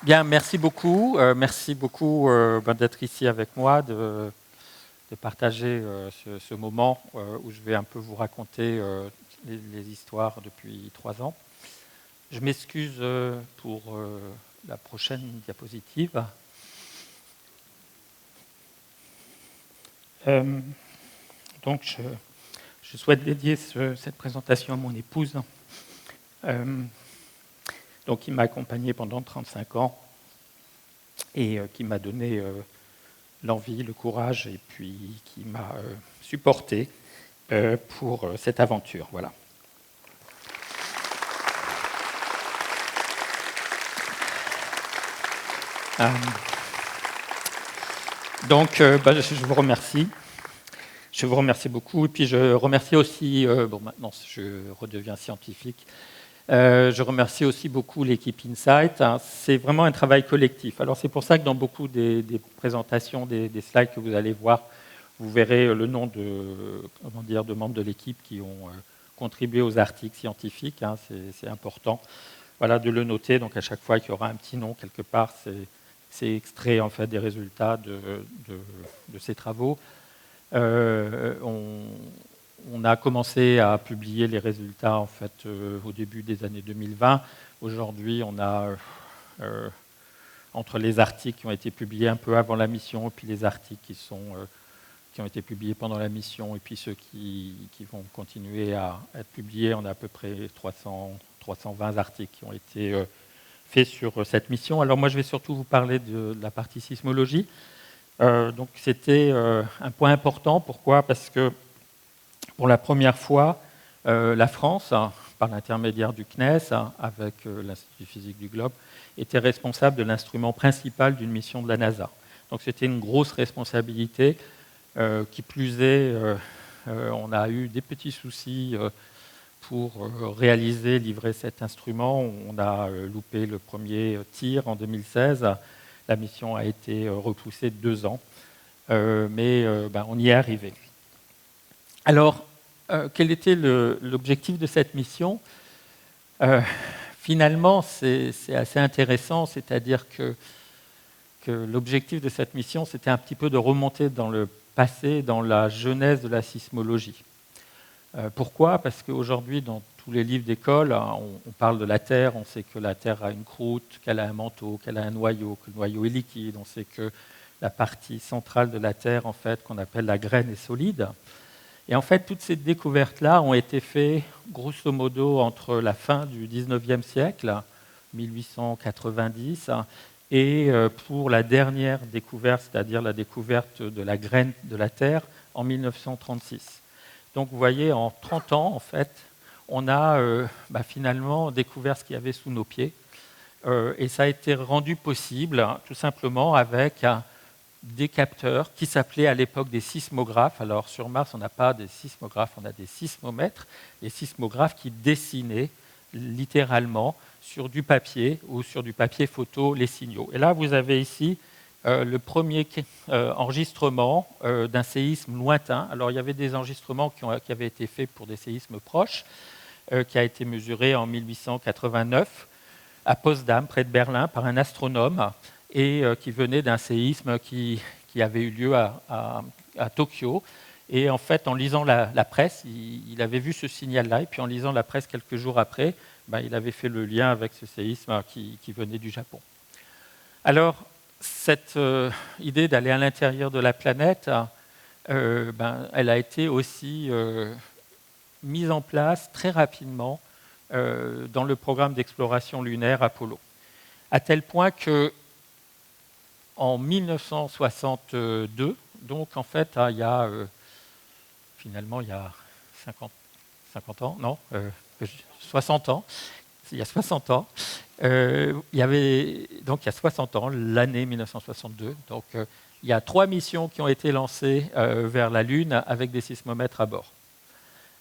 Bien, merci beaucoup. Merci beaucoup d'être ici avec moi, de partager ce moment où je vais un peu vous raconter les histoires depuis 3 ans. Je m'excuse pour la prochaine diapositive. Donc, je souhaite dédier cette présentation à mon épouse, donc, qui m'a accompagné pendant 35 ans et qui m'a donné l'envie, le courage et puis qui m'a supporté pour cette aventure. Voilà. Donc, je vous remercie. Je vous remercie beaucoup. Et puis, je remercie aussi, maintenant, je redeviens scientifique. Je remercie aussi beaucoup l'équipe Insight. C'est vraiment un travail collectif. Alors, c'est pour ça que dans beaucoup des présentations, des slides que vous allez voir, vous verrez le nom de membres de l'équipe qui ont contribué aux articles scientifiques. C'est important, voilà, de le noter. Donc, à chaque fois qu'il y aura un petit nom quelque part, c'est extrait en fait des résultats de ces travaux. On a commencé à publier les résultats en fait, au début des années 2020. Aujourd'hui, on a, entre les articles qui ont été publiés un peu avant la mission et puis les articles qui ont été publiés pendant la mission et puis ceux qui vont continuer à être publiés, on a à peu près 320 articles qui ont été faits sur cette mission. Alors moi, je vais surtout vous parler de la partie sismologie. Donc c'était un point important. Pourquoi ? Parce que pour la première fois, la France, par l'intermédiaire du CNES, avec l'Institut physique du globe, était responsable de l'instrument principal d'une mission de la NASA. Donc c'était une grosse responsabilité. Qui plus est, on a eu des petits soucis pour réaliser, livrer cet instrument. On a loupé le premier tir en 2016. La mission a été repoussée de 2 ans, mais on y est arrivé. Alors, quel était l'objectif de cette mission ? Finalement, c'est assez intéressant, c'est-à-dire que l'objectif de cette mission, c'était un petit peu de remonter dans le passé, dans la genèse de la sismologie. Pourquoi ? Parce qu'aujourd'hui, dans tous les livres d'école, on parle de la Terre, on sait que la Terre a une croûte, qu'elle a un manteau, qu'elle a un noyau, que le noyau est liquide, on sait que la partie centrale de la Terre, en fait, qu'on appelle la graine, est solide. Et en fait, toutes ces découvertes-là ont été faites, grosso modo, entre la fin du 19e siècle, 1890, et pour la dernière découverte, c'est-à-dire la découverte de la graine de la Terre, en 1936. Donc vous voyez, en 30 ans, en fait, on a finalement découvert ce qu'il y avait sous nos pieds. Et ça a été rendu possible tout simplement avec des capteurs qui s'appelaient à l'époque des sismographes. Alors sur Mars, on n'a pas des sismographes, on a des sismomètres. Les sismographes qui dessinaient littéralement sur du papier ou sur du papier photo les signaux. Et là, vous avez ici le premier enregistrement d'un séisme lointain. Alors il y avait des enregistrements qui avaient été faits pour des séismes proches, qui a été mesuré en 1889 à Potsdam, près de Berlin, par un astronome, et qui venait d'un séisme qui avait eu lieu à Tokyo. Et en fait, en lisant la presse, il avait vu ce signal-là, et puis en lisant la presse quelques jours après, il avait fait le lien avec ce séisme qui venait du Japon. Alors, cette idée d'aller à l'intérieur de la planète, elle a été aussi mise en place très rapidement dans le programme d'exploration lunaire Apollo. À tel point que en 1962, donc en fait, il y a finalement il y a 50 ans, non, 60 ans, il y a 60 ans, il y a 60 ans, l'année 1962, donc il y a 3 missions qui ont été lancées vers la Lune avec des sismomètres à bord.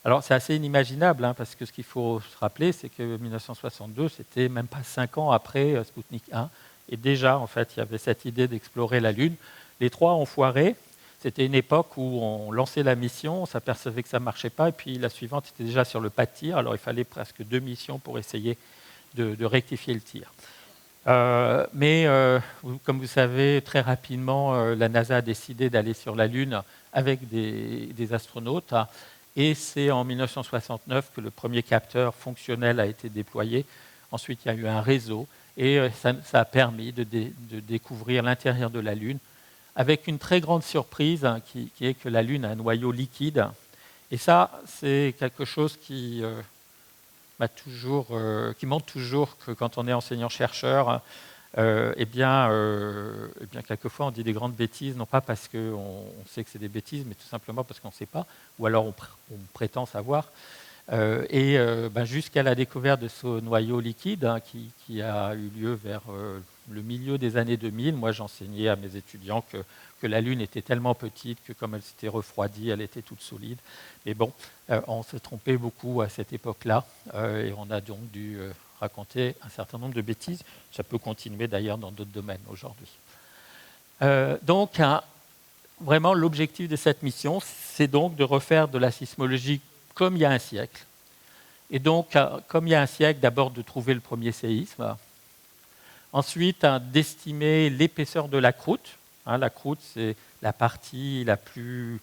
Alors c'est assez inimaginable, parce que ce qu'il faut se rappeler, c'est que 1962, c'était même pas 5 ans après Sputnik 1, Et déjà, en fait, il y avait cette idée d'explorer la Lune. Les 3 ont foiré. C'était une époque où on lançait la mission, on s'apercevait que ça ne marchait pas, et puis la suivante était déjà sur le pas de tir. Alors il fallait presque 2 missions pour essayer de rectifier le tir. Comme vous savez, très rapidement, la NASA a décidé d'aller sur la Lune avec des astronautes. Et c'est en 1969 que le premier capteur fonctionnel a été déployé. Ensuite, il y a eu un réseau et ça a permis de découvrir l'intérieur de la Lune avec une très grande surprise qui est que la Lune a un noyau liquide. Et ça, c'est quelque chose qui montre toujours que quand on est enseignant-chercheur, quelquefois on dit des grandes bêtises, non pas parce qu'on sait que c'est des bêtises, mais tout simplement parce qu'on ne sait pas, ou alors on prétend savoir. Jusqu'à la découverte de ce noyau liquide qui a eu lieu vers le milieu des années 2000, moi j'enseignais à mes étudiants que la Lune était tellement petite que comme elle s'était refroidie, elle était toute solide. Mais bon, on s'est trompé beaucoup à cette époque-là et on a donc dû raconter un certain nombre de bêtises. Ça peut continuer d'ailleurs dans d'autres domaines aujourd'hui. Vraiment, l'objectif de cette mission, c'est donc de refaire de la sismologie comme il y a un siècle. Et donc, comme il y a un siècle, d'abord de trouver le premier séisme. Ensuite, d'estimer l'épaisseur de la croûte. La croûte, c'est la partie la plus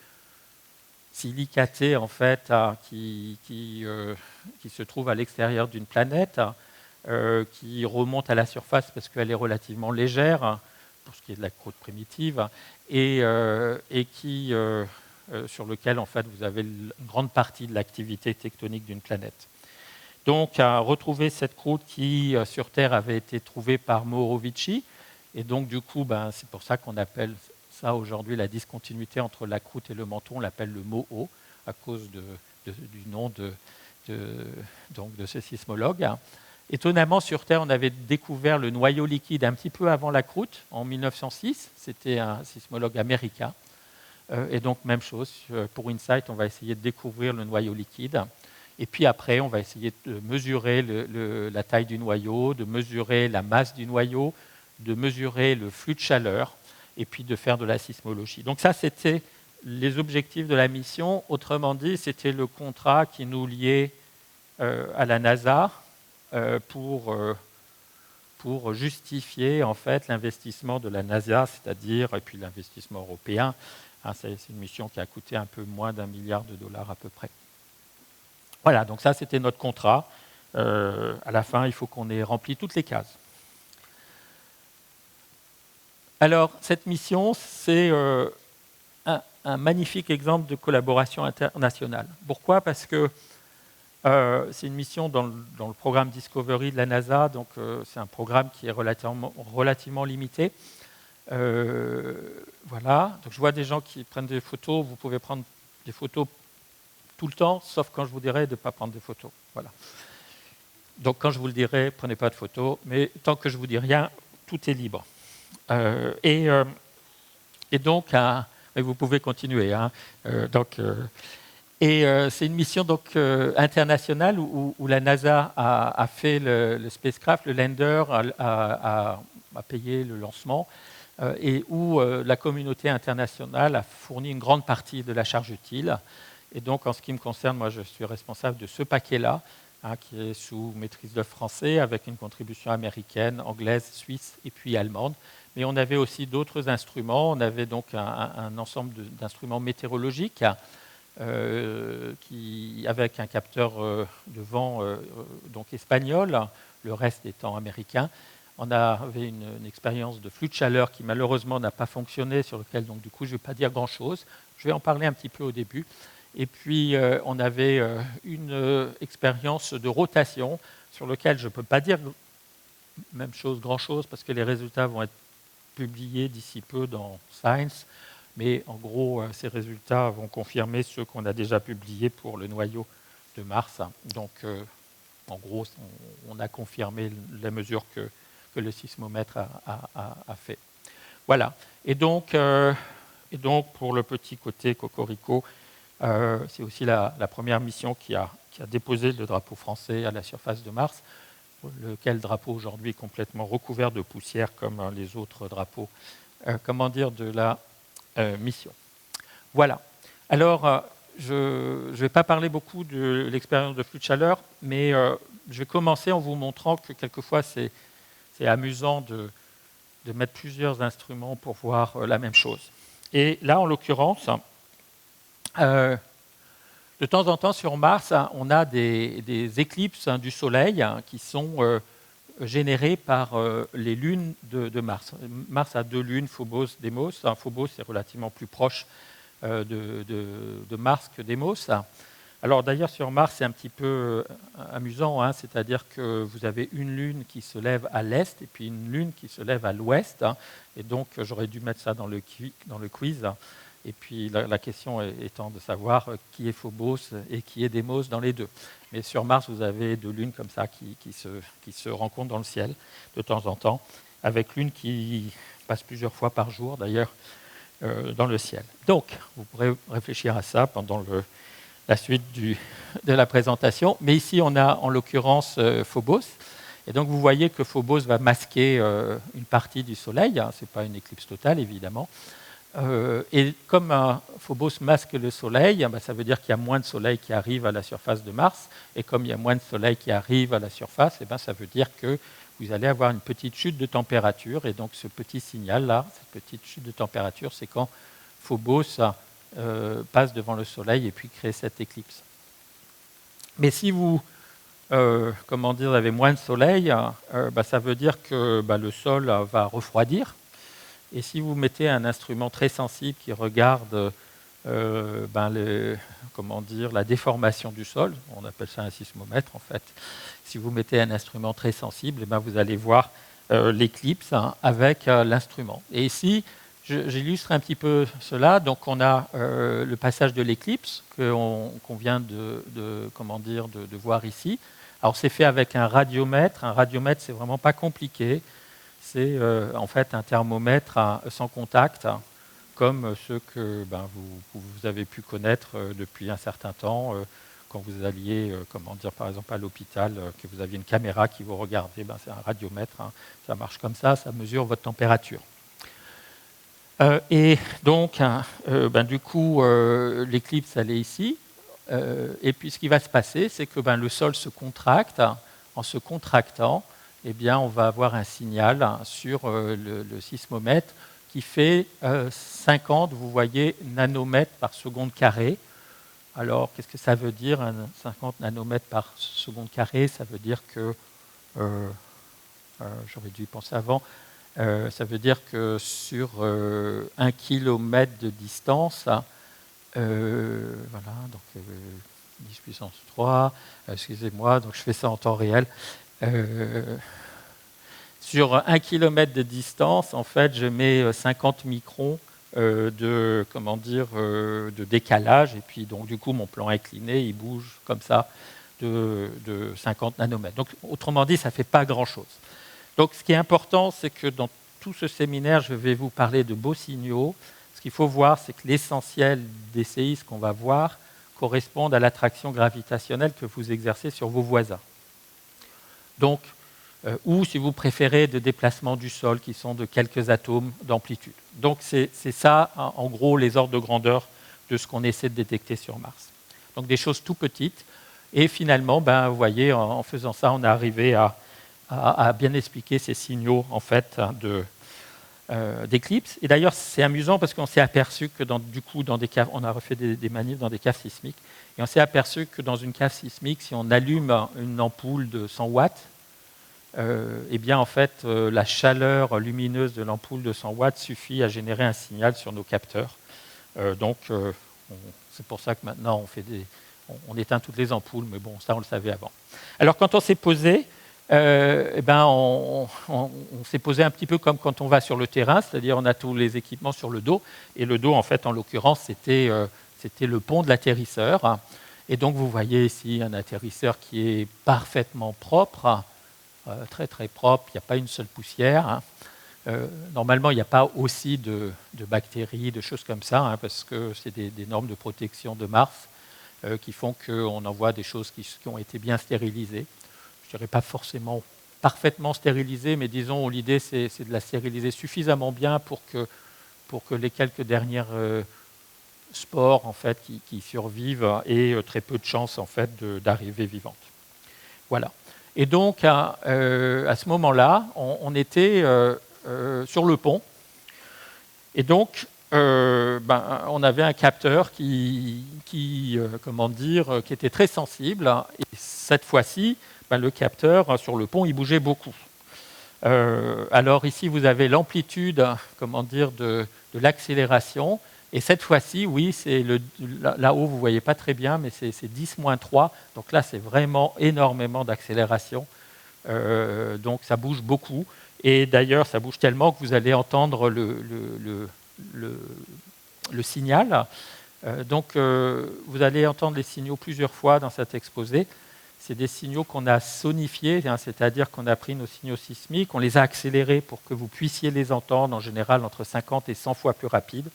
silicatée, en fait, qui se trouve à l'extérieur d'une planète, qui remonte à la surface parce qu'elle est relativement légère, pour ce qui est de la croûte primitive, et sur lequel en fait, vous avez une grande partie de l'activité tectonique d'une planète. Donc, à retrouver cette croûte qui, sur Terre, avait été trouvée par Morovici, et donc du coup, c'est pour ça qu'on appelle ça aujourd'hui la discontinuité entre la croûte et le manteau, on l'appelle le MOO, à cause du nom de ce sismologue. Étonnamment, sur Terre, on avait découvert le noyau liquide un petit peu avant la croûte, en 1906. C'était un sismologue américain. Et donc, même chose, pour InSight, on va essayer de découvrir le noyau liquide. Et puis après, on va essayer de mesurer la taille du noyau, de mesurer la masse du noyau, de mesurer le flux de chaleur, et puis de faire de la sismologie. Donc ça, c'était les objectifs de la mission. Autrement dit, c'était le contrat qui nous liait à la NASA, pour justifier en fait l'investissement de la NASA, c'est-à-dire et puis l'investissement européen. C'est une mission qui a coûté un peu moins d'1 milliard de dollars à peu près. Voilà, donc ça c'était notre contrat. À la fin, il faut qu'on ait rempli toutes les cases. Alors, cette mission, c'est un magnifique exemple de collaboration internationale. Pourquoi ? Parce que c'est une mission dans le programme Discovery de la NASA, donc c'est un programme qui est relativement limité. Voilà, donc je vois des gens qui prennent des photos, vous pouvez prendre des photos tout le temps, sauf quand je vous dirai de ne pas prendre de photos. Voilà. Donc quand je vous le dirai, prenez pas de photos, mais tant que je ne vous dis rien, tout est libre. Et donc, vous pouvez continuer. C'est une mission donc, internationale où la NASA a fait le spacecraft, le lander a payé le lancement et où la communauté internationale a fourni une grande partie de la charge utile. Et donc, en ce qui me concerne, moi, je suis responsable de ce paquet-là, qui est sous maîtrise d'œuvre français, avec une contribution américaine, anglaise, suisse et puis allemande. Mais on avait aussi d'autres instruments. On avait donc un ensemble d'instruments météorologiques avec un capteur de vent donc espagnol, le reste étant américain. On avait une expérience de flux de chaleur qui malheureusement n'a pas fonctionné, sur lequel donc du coup je ne vais pas dire grand-chose. Je vais en parler un petit peu au début. Et puis on avait une expérience de rotation sur lequel je ne peux pas dire même chose, grand-chose, parce que les résultats vont être publiés d'ici peu dans Science. Mais en gros, ces résultats vont confirmer ceux qu'on a déjà publiés pour le noyau de Mars. Donc, en gros, on a confirmé la mesure que le sismomètre a fait. Voilà. Et donc, pour le petit côté cocorico, c'est aussi la première mission qui a déposé le drapeau français à la surface de Mars. lequel drapeau aujourd'hui est complètement recouvert de poussière comme les autres drapeaux, de la mission. Voilà. Alors, je ne vais pas parler beaucoup de l'expérience de flux de chaleur, mais je vais commencer en vous montrant que quelquefois c'est amusant de mettre plusieurs instruments pour voir la même chose. Et là, en l'occurrence, de temps en temps sur Mars, on a des éclipses du Soleil qui sont générées par les lunes de Mars. Mars a 2 lunes, Phobos, Deimos. Phobos est relativement plus proche de Mars que Deimos. Alors d'ailleurs sur Mars c'est un petit peu amusant, hein, c'est-à-dire que vous avez une lune qui se lève à l'est et puis une lune qui se lève à l'ouest, hein, et donc j'aurais dû mettre ça dans le quiz, et puis la question étant de savoir qui est Phobos et qui est Deimos dans les deux. Mais sur Mars vous avez 2 lunes comme ça qui se rencontrent dans le ciel de temps en temps, avec l'une qui passe plusieurs fois par jour d'ailleurs dans le ciel. Donc vous pourrez réfléchir à ça pendant la suite de la présentation. Mais ici, on a en l'occurrence Phobos. Et donc, vous voyez que Phobos va masquer une partie du Soleil. Hein, ce n'est pas une éclipse totale, évidemment. Et comme Phobos masque le Soleil, ça veut dire qu'il y a moins de Soleil qui arrive à la surface de Mars. Et comme il y a moins de Soleil qui arrive à la surface, ça veut dire que vous allez avoir une petite chute de température. Et donc, ce petit signal-là, cette petite chute de température, c'est quand Phobos passe devant le Soleil et puis crée cette éclipse. Mais si vous avez moins de Soleil, ça veut dire que le sol va refroidir. Et si vous mettez un instrument très sensible qui regarde la déformation du sol, on appelle ça un sismomètre en fait, si vous mettez un instrument très sensible, vous allez voir l'éclipse avec l'instrument. Et ici, j'illustre un petit peu cela. Donc, on a le passage de l'éclipse qu'on vient de voir ici. Alors, c'est fait avec un radiomètre. Un radiomètre, c'est vraiment pas compliqué. C'est en fait un thermomètre sans contact, comme ceux que vous avez pu connaître depuis un certain temps. Quand vous alliez, par exemple, à l'hôpital, que vous aviez une caméra qui vous regardait, c'est un radiomètre. Hein. Ça marche comme ça mesure votre température. Et donc, du coup, l'éclipse, elle est ici. Et puis, ce qui va se passer, c'est que le sol se contracte. En se contractant, on va avoir un signal sur le sismomètre qui fait 50, vous voyez, nanomètres par seconde carrée. Alors, qu'est-ce que ça veut dire, 50 nanomètres par seconde carrée? Ça veut dire que, j'aurais dû y penser avant, ça veut dire que sur 1 kilomètre de distance, voilà, donc 10 puissance 3, excusez-moi, donc je fais ça en temps réel. Sur 1 kilomètre de distance, en fait, je mets 50 microns de décalage, et puis donc du coup mon plan incliné, il bouge comme ça de 50 nanomètres. Donc autrement dit, ça ne fait pas grand-chose. Donc ce qui est important, c'est que dans tout ce séminaire, je vais vous parler de beaux signaux. Ce qu'il faut voir, c'est que l'essentiel des séismes qu'on va voir correspondent à l'attraction gravitationnelle que vous exercez sur vos voisins. Donc, ou si vous préférez, de déplacements du sol qui sont de quelques atomes d'amplitude. Donc c'est ça, en gros, les ordres de grandeur de ce qu'on essaie de détecter sur Mars. Donc des choses tout petites. Et finalement, vous voyez, en faisant ça, on est arrivé à bien expliquer ces signaux en fait d'éclipse. Et d'ailleurs, c'est amusant parce qu'on s'est aperçu que dans des caves, on a refait des manifs dans des caves sismiques, et on s'est aperçu que dans une cave sismique, si on allume une ampoule de 100 watts, en fait, la chaleur lumineuse de l'ampoule de 100 watts suffit à générer un signal sur nos capteurs. C'est pour ça que maintenant on éteint toutes les ampoules, mais bon, ça on le savait avant. Alors quand on s'est posé, on s'est posé un petit peu comme quand on va sur le terrain, c'est-à-dire on a tous les équipements sur le dos, et le dos, en fait, en l'occurrence, c'était le pont de l'atterrisseur. Et donc vous voyez ici un atterrisseur qui est parfaitement propre, très très propre, il n'y a pas une seule poussière. Normalement, il n'y a pas aussi de bactéries, de choses comme ça, parce que c'est des normes de protection de Mars qui font qu'on envoie des choses qui ont été bien stérilisées. je dirais pas forcément parfaitement stérilisée, mais disons, l'idée, c'est de la stériliser suffisamment bien pour que les quelques dernières spores en fait, qui survivent aient très peu de chances en fait, d'arriver vivantes. Voilà. Et donc, à ce moment-là, on était sur le pont. Et donc, on avait un capteur qui était très sensible. Et cette fois-ci, le capteur sur le pont, il bougeait beaucoup. Alors ici, vous avez l'amplitude de l'accélération. Et cette fois-ci, oui, c'est là-haut, vous ne voyez pas très bien, mais c'est 10-3. Donc là, c'est vraiment énormément d'accélération. Donc ça bouge beaucoup. Et d'ailleurs, ça bouge tellement que vous allez entendre le signal. Vous allez entendre les signaux plusieurs fois dans cet exposé. C'est des signaux qu'on a sonifiés, c'est-à-dire qu'on a pris nos signaux sismiques, on les a accélérés pour que vous puissiez les entendre, en général entre 50 et 100 fois plus rapide.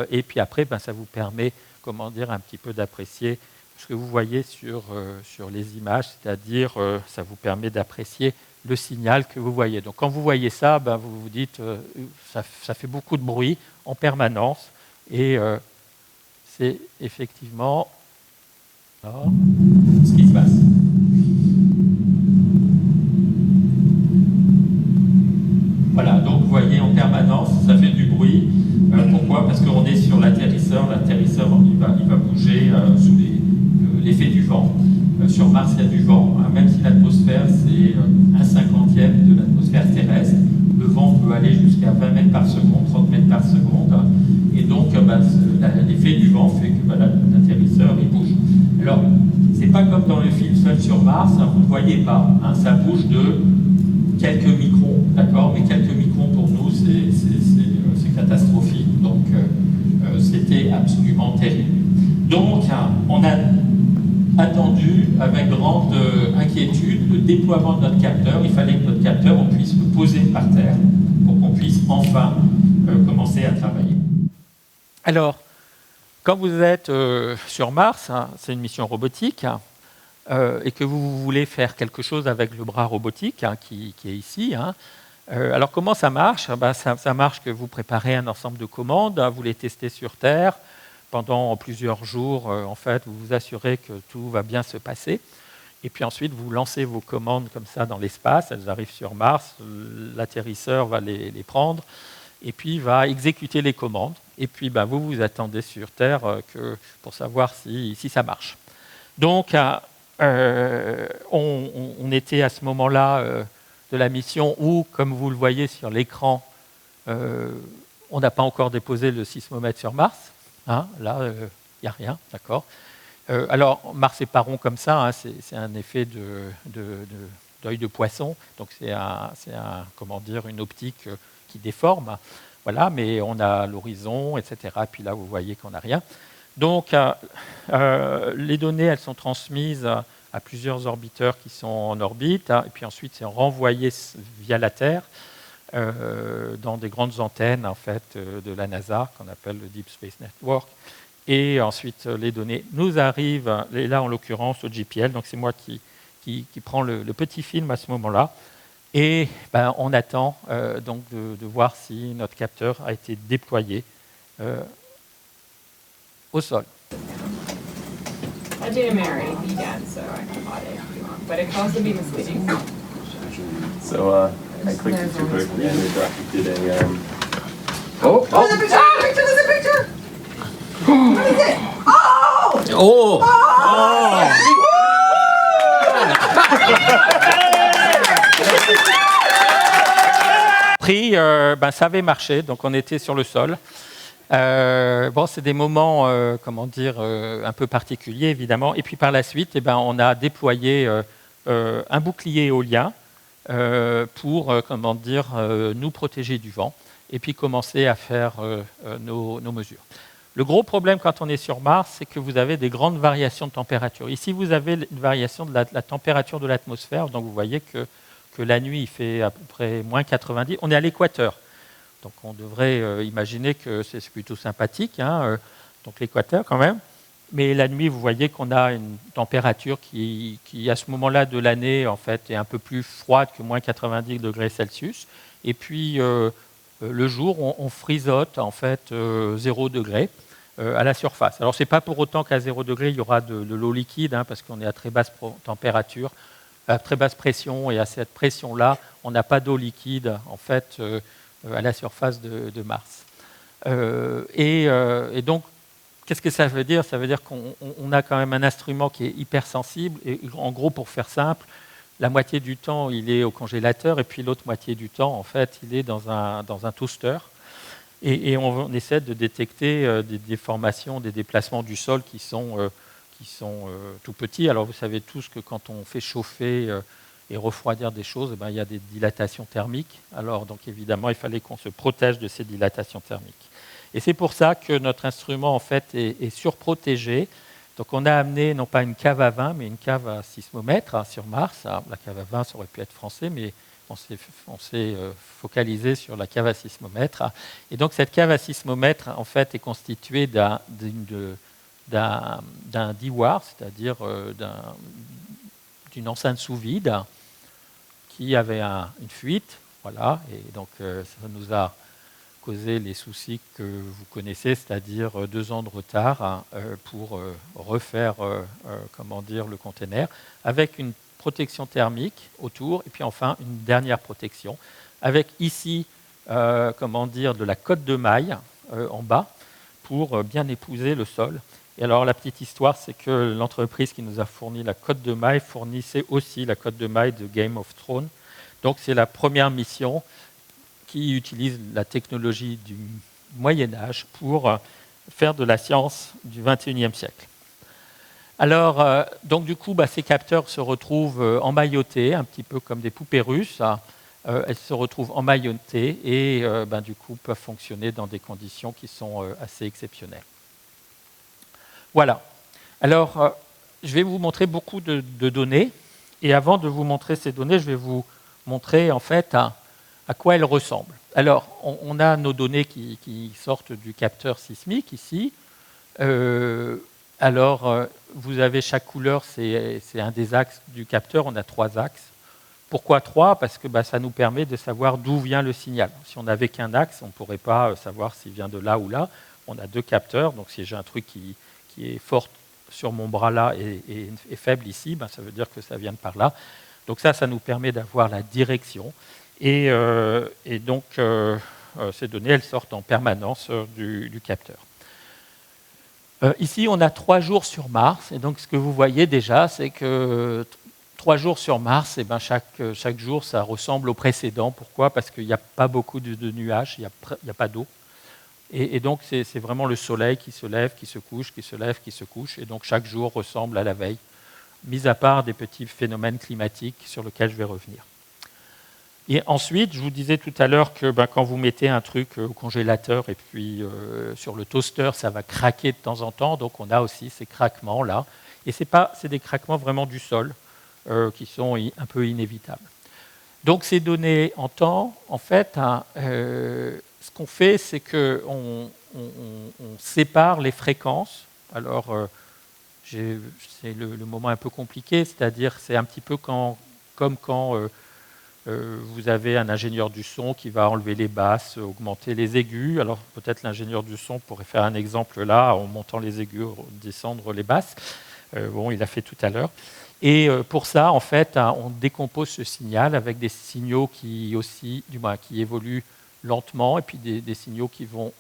Et puis après, ça vous permet un petit peu d'apprécier ce que vous voyez sur les images, c'est-à-dire ça vous permet d'apprécier le signal que vous voyez. Donc quand vous voyez ça, vous vous dites ça fait beaucoup de bruit en permanence et c'est effectivement ce qui se passe. Voilà, donc vous voyez en permanence, ça fait du bruit. Pourquoi ? Parce qu'on est sur l'atterrisseur. L'atterrisseur, il va bouger sous l'effet du vent. Sur Mars, il y a du vent. Même si l'atmosphère, c'est 1/50e de l'atmosphère terrestre, le vent peut aller jusqu'à 20 mètres par seconde, 30 mètres par seconde. Et donc, l'effet du vent fait que l'atterrisseur, il bouge. Alors, c'est pas comme dans le film Seul sur Mars, vous ne voyez pas. Ça bouge de quelques microns, d'accord ? Mais quelques microns, pour nous, c'est catastrophique. Donc, c'était absolument terrible. Donc, on a attendu avec grande inquiétude le déploiement de notre capteur. Il fallait que notre capteur, on puisse le poser par terre pour qu'on puisse enfin commencer à travailler. Alors, quand vous êtes sur Mars, c'est une mission robotique, et que vous voulez faire quelque chose avec le bras robotique qui est ici. Alors comment ça marche ? Ça marche que vous préparez un ensemble de commandes, vous les testez sur Terre. Pendant plusieurs jours, en fait, vous vous assurez que tout va bien se passer. Et puis ensuite, vous lancez vos commandes comme ça dans l'espace. Elles arrivent sur Mars, l'atterrisseur va les prendre et puis va exécuter les commandes. Et puis vous attendez sur Terre pour savoir si ça marche. Donc, on était à ce moment-là de la mission où, comme vous le voyez sur l'écran, on n'a pas encore déposé le sismomètre sur Mars. Là, il n'y a rien, d'accord. Alors, Mars n'est pas rond comme ça, c'est un effet d'œil de poisson, donc c'est une optique qui déforme. Voilà, mais on a l'horizon, etc. Et puis là, vous voyez qu'on n'a rien. Donc, les données, elles sont transmises à plusieurs orbiteurs qui sont en orbite, et puis ensuite, c'est renvoyé via la Terre dans des grandes antennes en fait, de la NASA, qu'on appelle le Deep Space Network. Et ensuite, les données nous arrivent, et là, en l'occurrence, au JPL. Donc, c'est moi qui prends le petit film à ce moment-là. Et on attend donc de voir si notre capteur a été déployé au sol. I did marry vegan, so I bought it if you want, but it can also be misleading. So I clicked it too quickly and it did a Oh, there's a picture! There's a picture! What is it? Oh! Oh! Pris, ça avait marché, donc on était sur le sol. C'est des moments, un peu particuliers, évidemment. Et puis par la suite, on a déployé un bouclier éolien pour, nous protéger du vent et puis commencer à faire nos mesures. Le gros problème quand on est sur Mars, c'est que vous avez des grandes variations de température. Ici, vous avez une variation de la température de l'atmosphère. Donc, vous voyez que la nuit, il fait à peu près moins 90. On est à l'équateur. Donc, on devrait imaginer que c'est plutôt sympathique. Donc, l'équateur, quand même. Mais la nuit, vous voyez qu'on a une température qui, à ce moment-là de l'année, en fait, est un peu plus froide que moins 90 degrés Celsius. Et puis, le jour, on frisote, en fait, 0 degré à la surface. Alors, ce n'est pas pour autant qu'à 0 degré, il y aura de l'eau liquide, hein, parce qu'on est à très basse température, à très basse pression, et à cette pression-là, on n'a pas d'eau liquide, en fait, à la surface de Mars. Et donc, qu'est-ce que ça veut dire? Ça veut dire qu'on a quand même un instrument qui est hypersensible. Et en gros, pour faire simple, la moitié du temps, il est au congélateur, et puis l'autre moitié du temps, en fait, il est dans un toaster. Et on essaie de détecter des déformations, des déplacements du sol qui sont tout petits. Alors, vous savez tous que quand on fait chauffer et refroidir des choses, il y a des dilatations thermiques. Alors, donc, évidemment, il fallait qu'on se protège de ces dilatations thermiques. Et c'est pour ça que notre instrument, en fait, est surprotégé. Donc, on a amené, non pas une cave à vin, mais une cave à sismomètre sur Mars. Alors, la cave à vin, ça aurait pu être français, mais on s'est focalisé sur la cave à sismomètre. Et donc, cette cave à sismomètre, en fait, est constituée d'un DIWAR, c'est-à-dire d'une enceinte sous vide qui avait une fuite. Voilà, et donc ça nous a causé les soucis que vous connaissez, c'est-à-dire 2 ans de retard pour refaire le container, avec une protection thermique autour, et puis enfin une dernière protection, avec ici de la cotte de maille en bas, pour bien épouser le sol. Et alors la petite histoire, c'est que l'entreprise qui nous a fourni la cotte de maille fournissait aussi la cotte de maille de Game of Thrones. Donc c'est la première mission qui utilise la technologie du Moyen-Âge pour faire de la science du XXIe siècle. Alors, donc du coup, ces capteurs se retrouvent emmaillotés, un petit peu comme des poupées russes. Elles se retrouvent emmaillotées et du coup peuvent fonctionner dans des conditions qui sont assez exceptionnelles. Voilà. Alors, je vais vous montrer beaucoup de données. Et avant de vous montrer ces données, je vais vous montrer en fait à quoi elles ressemblent. Alors, on a nos données qui sortent du capteur sismique ici. Vous avez chaque couleur, c'est un des axes du capteur. On a 3 axes. Pourquoi 3? Parce que ça nous permet de savoir d'où vient le signal. Si on n'avait qu'un axe, on ne pourrait pas savoir s'il vient de là ou là. On a 2 capteurs. Donc, si j'ai un truc qui est fort sur mon bras là et faible ici, ça veut dire que ça vient de par là. Donc ça nous permet d'avoir la direction. Et donc, ces données, elles sortent en permanence du capteur. Ici, on a 3 jours sur Mars. Et donc, ce que vous voyez déjà, c'est que 3 jours sur Mars, chaque jour, ça ressemble au précédent. Pourquoi? Parce qu'il n'y a pas beaucoup de nuages, il n'y a pas d'eau. Et donc, c'est vraiment le soleil qui se lève, qui se couche, qui se lève, qui se couche. Et donc, chaque jour ressemble à la veille, mis à part des petits phénomènes climatiques sur lesquels je vais revenir. Et ensuite, je vous disais tout à l'heure que quand vous mettez un truc au congélateur et puis sur le toaster, ça va craquer de temps en temps. Donc, on a aussi ces craquements-là. Et c'est des craquements vraiment du sol qui sont un peu inévitables. Donc, ces données en temps, en fait, ce qu'on fait, c'est qu'on sépare les fréquences. Alors, c'est le moment un peu compliqué, c'est-à-dire c'est un petit peu comme quand vous avez un ingénieur du son qui va enlever les basses, augmenter les aigus. Alors, peut-être l'ingénieur du son pourrait faire un exemple là, en montant les aigus, descendre les basses. Il l'a fait tout à l'heure. Et pour ça, en fait, on décompose ce signal avec des signaux qui évoluent lentement, et puis des signaux qui vont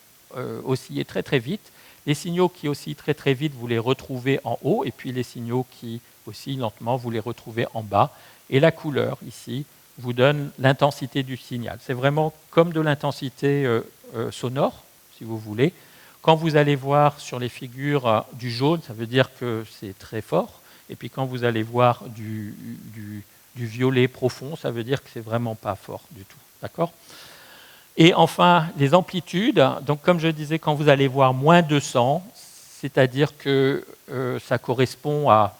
osciller très très vite. Les signaux qui oscillent très très vite, vous les retrouvez en haut, et puis les signaux qui oscillent lentement, vous les retrouvez en bas. Et la couleur, ici, vous donne l'intensité du signal. C'est vraiment comme de l'intensité sonore, si vous voulez. Quand vous allez voir sur les figures du jaune, ça veut dire que c'est très fort. Et puis quand vous allez voir du violet profond, ça veut dire que c'est vraiment pas fort du tout. D'accord ? Et enfin, les amplitudes. Donc, comme je disais, quand vous allez voir moins 200, c'est-à-dire que ça correspond à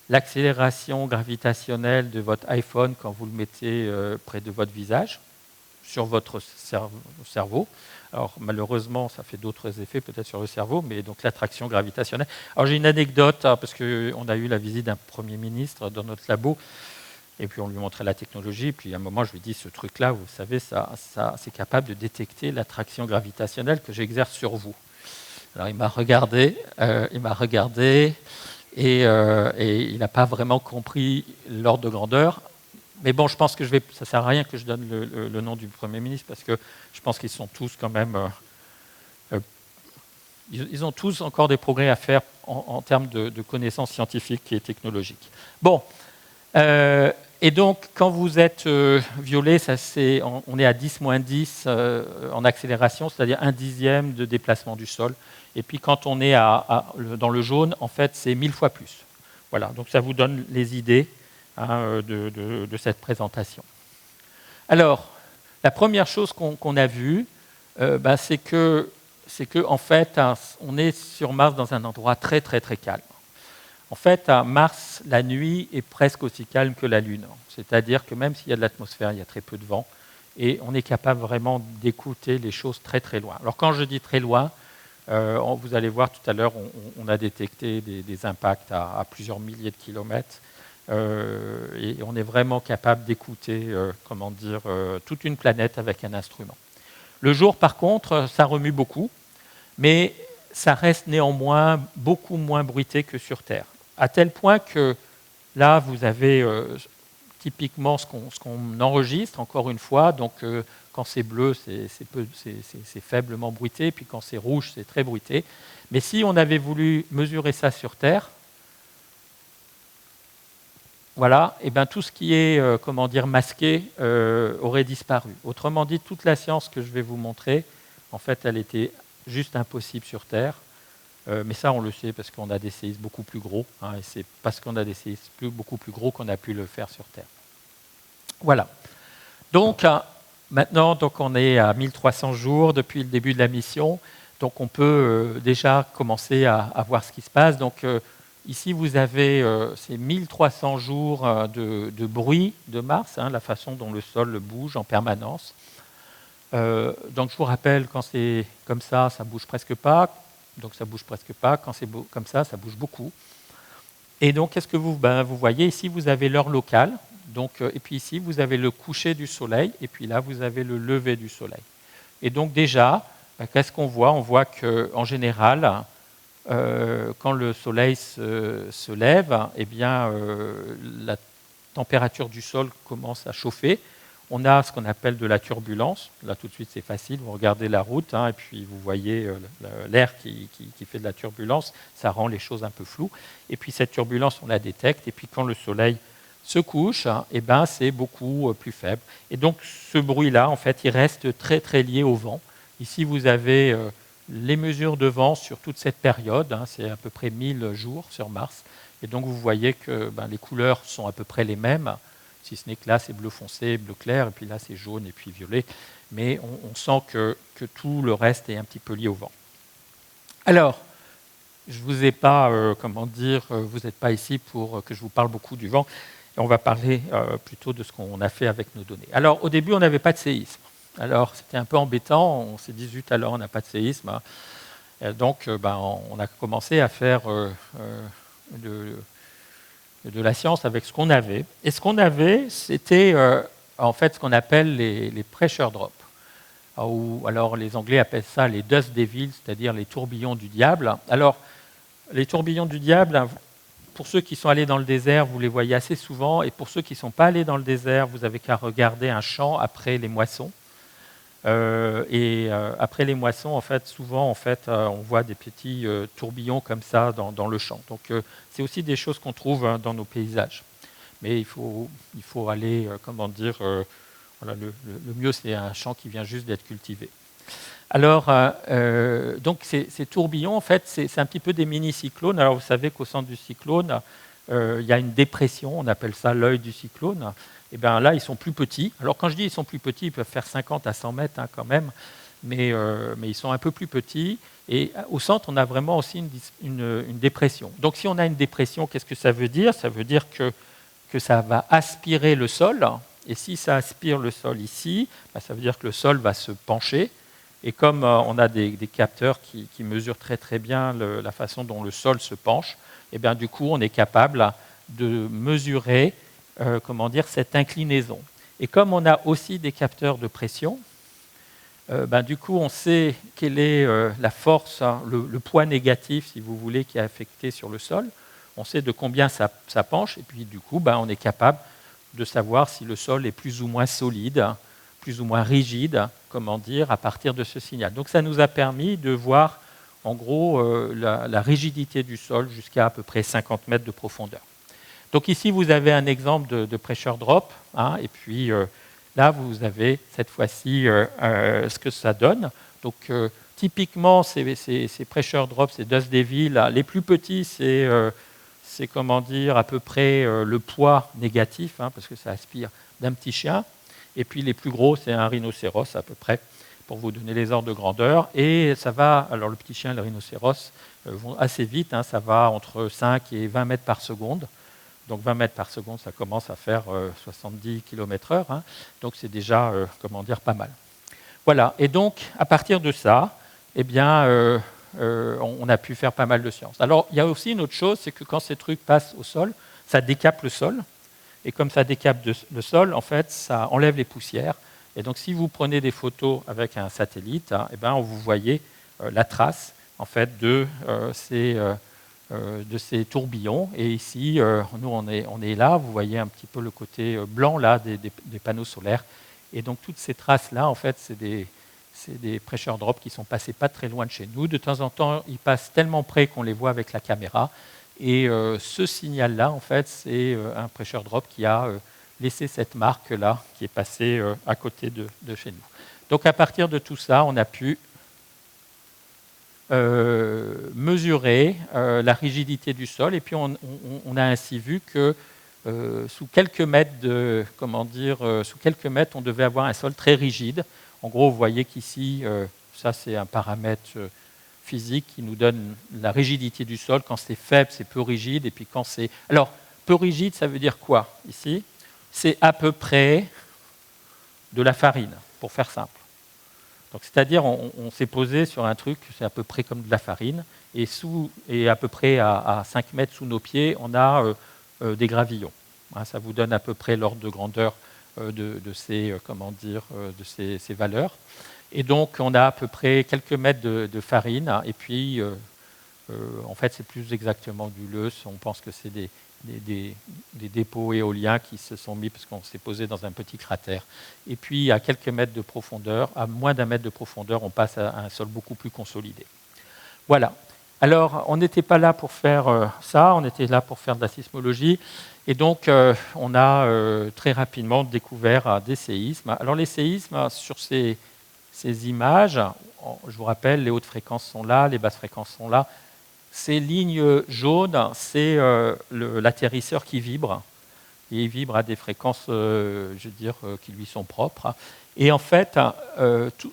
l'accélération gravitationnelle de votre iPhone quand vous le mettez près de votre visage. sur votre cerveau. Alors malheureusement, ça fait d'autres effets peut-être sur le cerveau, mais donc l'attraction gravitationnelle. Alors j'ai une anecdote, parce qu'on a eu la visite d'un Premier ministre dans notre labo, et puis on lui montrait la technologie, puis à un moment je lui dis, ce truc-là, vous savez, ça c'est capable de détecter l'attraction gravitationnelle que j'exerce sur vous. Alors il m'a regardé, et il n'a pas vraiment compris l'ordre de grandeur. Mais bon, je pense que ça ne sert à rien que je donne le nom du Premier ministre, parce que je pense qu'ils sont tous quand même... ils ont tous encore des progrès à faire en termes de connaissances scientifiques et technologiques. Bon, et donc, quand vous êtes violé, on est à 10-10 en accélération, c'est-à-dire 1/10 de déplacement du sol. Et puis, quand on est dans le jaune, en fait, c'est 1000 fois plus. Voilà, donc ça vous donne les idées de cette présentation. Alors, la première chose qu'on a vue, c'est que en fait, on est sur Mars dans un endroit très, très, très calme. En fait, à Mars, la nuit est presque aussi calme que la Lune. C'est-à-dire que même s'il y a de l'atmosphère, il y a très peu de vent, et on est capable vraiment d'écouter les choses très, très loin. Alors, quand je dis très loin, vous allez voir tout à l'heure, on a détecté des impacts à plusieurs milliers de kilomètres, et on est vraiment capable d'écouter, toute une planète avec un instrument. Le jour, par contre, ça remue beaucoup, mais ça reste néanmoins beaucoup moins bruité que sur Terre. À tel point que là, vous avez typiquement ce qu'on enregistre, encore une fois. Donc, quand c'est bleu, c'est faiblement bruité, puis quand c'est rouge, c'est très bruité. Mais si on avait voulu mesurer ça sur Terre, voilà, et bien tout ce qui est masqué aurait disparu. Autrement dit, toute la science que je vais vous montrer, en fait, elle était juste impossible sur Terre. Mais ça, on le sait parce qu'on a des séismes beaucoup plus gros, et c'est parce qu'on a des séismes beaucoup plus gros qu'on a pu le faire sur Terre. Voilà. Donc, maintenant, on est à 1300 jours depuis le début de la mission. Donc, on peut déjà commencer à voir ce qui se passe. Donc, ici, vous avez ces 1300 jours de bruit de Mars, la façon dont le sol bouge en permanence. Donc, je vous rappelle, quand c'est comme ça bouge presque pas. Donc, ça bouge presque pas. Quand c'est comme ça bouge beaucoup. Et donc, qu'est-ce que vous voyez ici, vous avez l'heure locale. Donc, et puis ici, vous avez le coucher du soleil. Et puis là, vous avez le lever du soleil. Et donc, déjà, qu'est-ce qu'on voit? On voit qu'en général, quand le soleil se lève, eh bien, la température du sol commence à chauffer. On a ce qu'on appelle de la turbulence. Là, tout de suite, c'est facile. Vous regardez la route, et puis vous voyez l'air qui fait de la turbulence. Ça rend les choses un peu floues. Et puis, cette turbulence, on la détecte. Et puis, quand le soleil se couche, eh ben, c'est beaucoup plus faible. Et donc, ce bruit-là, en fait, il reste très, très lié au vent. Ici, vous avez les mesures de vent sur toute cette période. C'est à peu près 1000 jours sur Mars. Et donc, vous voyez que les couleurs sont à peu près les mêmes. Si ce n'est que là, c'est bleu foncé, bleu clair, et puis là, c'est jaune et puis violet. Mais on sent que tout le reste est un petit peu lié au vent. Alors, je ne vous ai pas, vous n'êtes pas ici pour que je vous parle beaucoup du vent. Et on va parler plutôt de ce qu'on a fait avec nos données. Alors, au début, on n'avait pas de séisme. Alors, c'était un peu embêtant. On s'est dit, zut, alors, on n'a pas de séisme. Et donc, on a commencé à faire de la science avec ce qu'on avait. Et ce qu'on avait, c'était en fait ce qu'on appelle les pressure drops. Alors les Anglais appellent ça les dust devils, c'est-à-dire les tourbillons du diable. Alors, les tourbillons du diable, pour ceux qui sont allés dans le désert, vous les voyez assez souvent. Et pour ceux qui ne sont pas allés dans le désert, vous avez qu'à regarder un champ après les moissons. Après les moissons, en fait, souvent, on voit des petits tourbillons comme ça dans le champ. Donc, c'est aussi des choses qu'on trouve dans nos paysages. Mais il faut aller, le mieux, c'est un champ qui vient juste d'être cultivé. Alors, donc, ces tourbillons, en fait, c'est un petit peu des mini-cyclones. Alors, vous savez qu'au centre du cyclone, il y a une dépression, on appelle ça l'œil du cyclone. Et bien là, ils sont plus petits. Alors quand je dis ils sont plus petits, ils peuvent faire 50 à 100 mètres quand même, mais ils sont un peu plus petits. Et au centre, on a vraiment aussi une dépression. Donc si on a une dépression, qu'est-ce que ça veut dire? Ça veut dire que ça va aspirer le sol, Et si ça aspire le sol ici, ça veut dire que le sol va se pencher. Et comme on a des capteurs qui mesurent très très bien la façon dont le sol se penche, et bien, du coup, on est capable de mesurer cette inclinaison. Et comme on a aussi des capteurs de pression, du coup, on sait quelle est la force, le poids négatif, si vous voulez, qui est affecté sur le sol. On sait de combien ça penche. Et puis, du coup, on est capable de savoir si le sol est plus ou moins solide, plus ou moins rigide, à partir de ce signal. Donc ça nous a permis de voir en gros la rigidité du sol jusqu'à à peu près 50 mètres de profondeur. Donc ici vous avez un exemple de pressure drop, et puis là vous avez cette fois-ci ce que ça donne. Donc typiquement ces pressure drops, ces Dust Devil, les plus petits c'est à peu près le poids négatif, parce que ça aspire d'un petit chien. Et puis les plus gros, c'est un rhinocéros à peu près, pour vous donner les ordres de grandeur. Et ça va, alors le petit chien et le rhinocéros vont assez vite, ça va entre 5 et 20 mètres par seconde. Donc 20 mètres par seconde, ça commence à faire 70 km/h. Donc c'est déjà, pas mal. Voilà, et donc à partir de ça, on a pu faire pas mal de sciences. Alors il y a aussi une autre chose, c'est que quand ces trucs passent au sol, ça décape le sol. Et comme ça décape le sol, en fait, ça enlève les poussières. Et donc, si vous prenez des photos avec un satellite, vous voyez la trace en fait de ces tourbillons. Et ici, nous, on est là. Vous voyez un petit peu le côté blanc là des panneaux solaires. Et donc, toutes ces traces là, en fait, c'est des pressure drops qui sont passés pas très loin de chez nous. De temps en temps, ils passent tellement près qu'on les voit avec la caméra. Et ce signal-là, en fait, c'est un pressure drop qui a laissé cette marque-là, qui est passée à côté de chez nous. Donc, à partir de tout ça, on a pu mesurer la rigidité du sol. Et puis, on a ainsi vu que sous quelques mètres, on devait avoir un sol très rigide. En gros, vous voyez qu'ici, ça, c'est un paramètre physique qui nous donne la rigidité du sol. Quand c'est faible, c'est peu rigide. Et puis quand c'est... Alors, peu rigide, ça veut dire quoi ici? C'est à peu près de la farine, pour faire simple. Donc, c'est-à-dire, on s'est posé sur un truc, c'est à peu près comme de la farine. Et à peu près à 5 mètres sous nos pieds, on a des gravillons. Ça vous donne à peu près l'ordre de grandeur de ces valeurs. Et donc, on a à peu près quelques mètres de farine. Et puis, en fait, c'est plus exactement du lœss. On pense que c'est des dépôts éoliens qui se sont mis parce qu'on s'est posé dans un petit cratère. Et puis, à quelques mètres de profondeur, à moins d'un mètre de profondeur, on passe à un sol beaucoup plus consolidé. Voilà. Alors, on n'était pas là pour faire ça. On était là pour faire de la sismologie. Et donc, on a très rapidement découvert des séismes. Alors, les séismes, sur ces images, je vous rappelle, les hautes fréquences sont là, les basses fréquences sont là. Ces lignes jaunes, c'est l'atterrisseur qui vibre. Et il vibre à des fréquences, qui lui sont propres. Et en fait,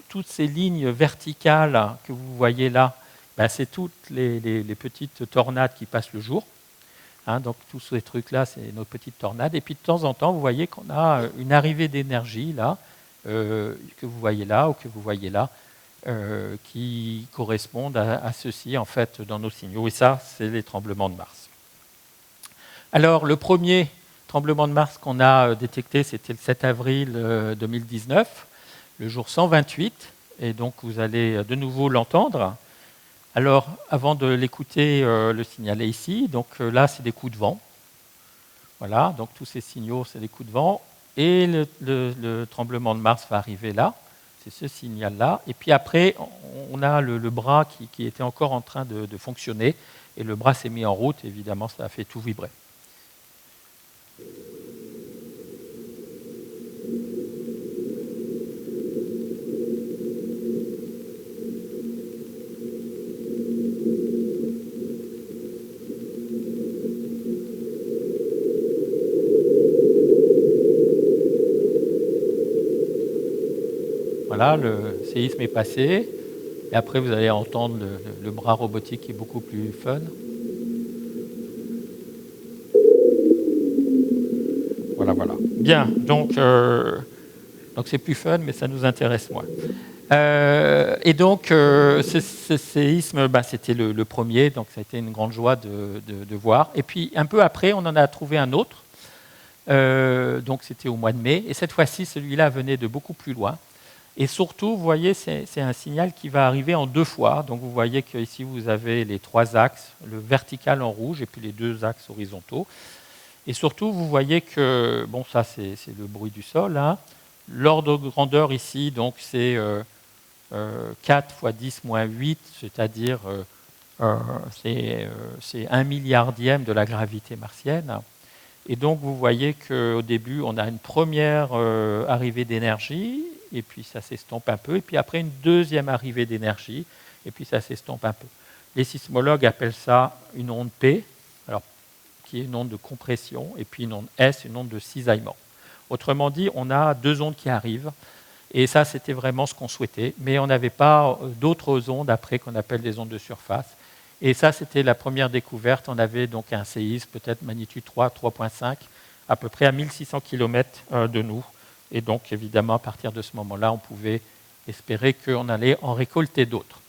toutes ces lignes verticales que vous voyez là, c'est toutes les petites tornades qui passent le jour. Donc tous ces trucs-là, c'est nos petites tornades. Et puis de temps en temps, vous voyez qu'on a une arrivée d'énergie là, que vous voyez là ou que vous voyez là, qui correspondent à ceci en fait dans nos signaux. Et ça, c'est les tremblements de Mars. Alors, le premier tremblement de Mars qu'on a détecté, c'était le 7 avril 2019, le jour 128. Et donc, vous allez de nouveau l'entendre. Alors, avant de l'écouter, le signaler ici. Donc là, c'est des coups de vent. Voilà, donc tous ces signaux, c'est des coups de vent. Et le tremblement de Mars va arriver là, c'est ce signal-là. Et puis après, on a le bras qui était encore en train de fonctionner. Et le bras s'est mis en route, évidemment, ça a fait tout vibrer. Voilà, le séisme est passé. Et après, vous allez entendre le bras robotique qui est beaucoup plus fun. Voilà. Bien, donc c'est plus fun, mais ça nous intéresse moins. Et donc, ce séisme, c'était le premier, donc ça a été une grande joie de voir. Et puis, un peu après, on en a trouvé un autre, donc c'était au mois de mai, et cette fois-ci, celui-là venait de beaucoup plus loin. Et surtout, vous voyez, c'est un signal qui va arriver en 2 fois. Donc vous voyez qu'ici, vous avez les 3 axes, le vertical en rouge et puis les 2 axes horizontaux. Et surtout, vous voyez que, bon, ça c'est le bruit du sol, hein. L'ordre de grandeur ici, donc c'est 4 fois 10 moins 8, c'est-à-dire c'est 1 milliardième de la gravité martienne. Et donc vous voyez qu'au début, on a une première arrivée d'énergie, et puis ça s'estompe un peu, et puis après une deuxième arrivée d'énergie, et puis ça s'estompe un peu. Les sismologues appellent ça une onde P, alors, qui est une onde de compression, et puis une onde S, une onde de cisaillement. Autrement dit, on a 2 ondes qui arrivent, et ça c'était vraiment ce qu'on souhaitait, mais on n'avait pas d'autres ondes après qu'on appelle des ondes de surface. Et ça, c'était la première découverte. On avait donc un séisme, peut-être magnitude 3, 3,5, à peu près à 1600 km de nous. Et donc, évidemment, à partir de ce moment-là, on pouvait espérer qu'on allait en récolter d'autres.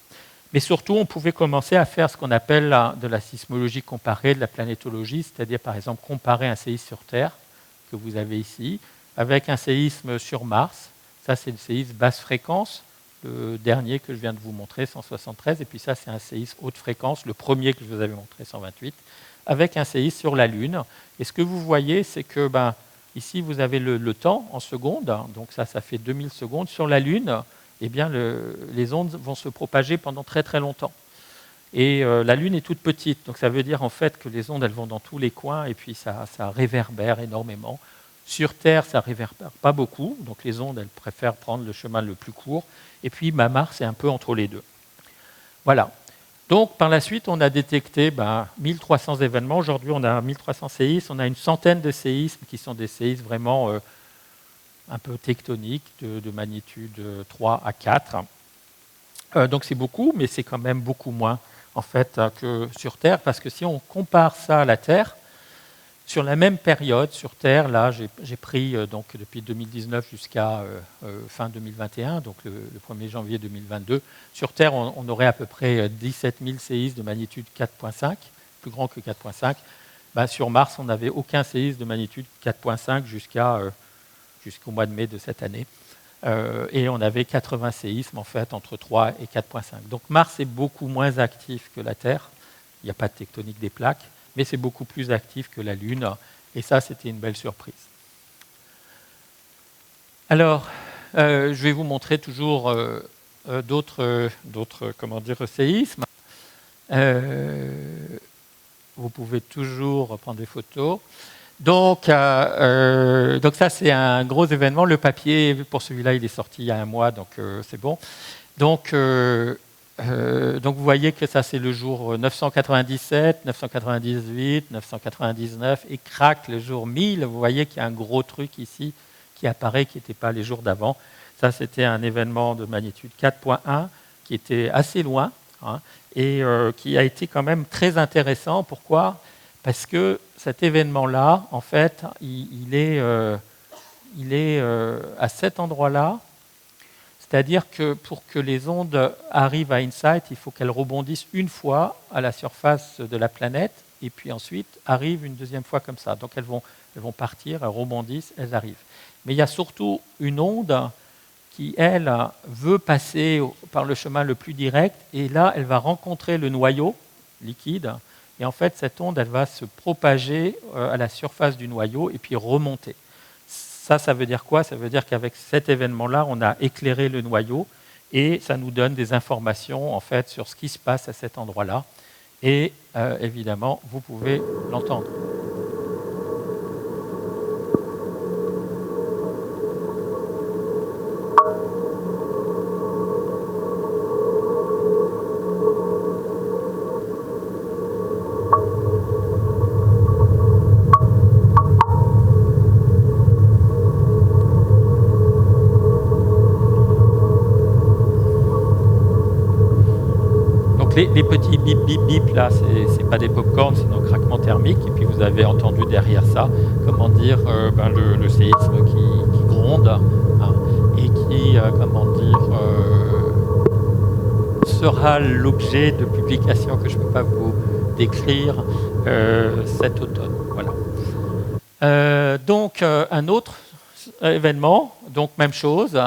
Mais surtout, on pouvait commencer à faire ce qu'on appelle de la sismologie comparée, de la planétologie, c'est-à-dire, par exemple, comparer un séisme sur Terre, que vous avez ici, avec un séisme sur Mars. Ça, c'est le séisme basse fréquence, le dernier que je viens de vous montrer, 173, et puis ça, c'est un séisme haute fréquence, le premier que je vous avais montré, 128, avec un séisme sur la Lune. Et ce que vous voyez, c'est que ici, vous avez le temps en secondes, donc ça fait 2000 secondes. Sur la Lune, eh bien, les ondes vont se propager pendant très très longtemps. Et la Lune est toute petite, donc ça veut dire en fait que les ondes, elles vont dans tous les coins, et puis ça réverbère énormément. Sur Terre, ça ne réverbère pas beaucoup, donc les ondes, elles préfèrent prendre le chemin le plus court. Et puis Mars est un peu entre les deux. Voilà. Donc par la suite, on a détecté 1300 événements. Aujourd'hui, on a 1300 séismes. On a une centaine de séismes qui sont des séismes vraiment un peu tectoniques, de magnitude 3 à 4. Donc c'est beaucoup, mais c'est quand même beaucoup moins en fait que sur Terre, parce que si on compare ça à la Terre, sur la même période, sur Terre, là, j'ai pris donc, depuis 2019 jusqu'à fin 2021, donc le 1er janvier 2022. Sur Terre, on aurait à peu près 17 000 séismes de magnitude 4,5, plus grand que 4,5. Sur Mars, on n'avait aucun séisme de magnitude 4,5 jusqu'au mois de mai de cette année. Et on avait 80 séismes en fait, entre 3 et 4,5. Donc Mars est beaucoup moins actif que la Terre. Il n'y a pas de tectonique des plaques, mais c'est beaucoup plus actif que la Lune, et ça, c'était une belle surprise. Alors, je vais vous montrer toujours d'autres séismes. Vous pouvez toujours prendre des photos. Donc ça, c'est un gros événement. Le papier, pour celui-là, il est sorti il y a 1 mois, donc c'est bon. Donc vous voyez que ça, c'est le jour 997, 998, 999, et crac, le jour 1000. Vous voyez qu'il y a un gros truc ici qui apparaît, qui n'était pas les jours d'avant. Ça, c'était un événement de magnitude 4,1 qui était assez loin, hein, et qui a été quand même très intéressant. Pourquoi ? Parce que cet événement-là, en fait, il est à cet endroit-là. C'est-à-dire que pour que les ondes arrivent à InSight, il faut qu'elles rebondissent une fois à la surface de la planète, et puis ensuite arrivent une deuxième fois comme ça. Donc elles vont partir, elles rebondissent, elles arrivent. Mais il y a surtout une onde qui, elle, veut passer par le chemin le plus direct, et là, elle va rencontrer le noyau liquide, et en fait, cette onde, elle va se propager à la surface du noyau, et puis remonter. Ça veut dire quoi ? Ça veut dire qu'avec cet événement-là, on a éclairé le noyau et ça nous donne des informations en fait, sur ce qui se passe à cet endroit-là. Et évidemment, vous pouvez l'entendre. les petits bip bip bip là, c'est pas des pop-corns, c'est nos craquements thermiques. Et puis vous avez entendu derrière ça, comment dire, le séisme qui gronde, hein, et qui, sera l'objet de publications que je ne peux pas vous décrire cet automne. Voilà. Donc un autre événement, donc même chose.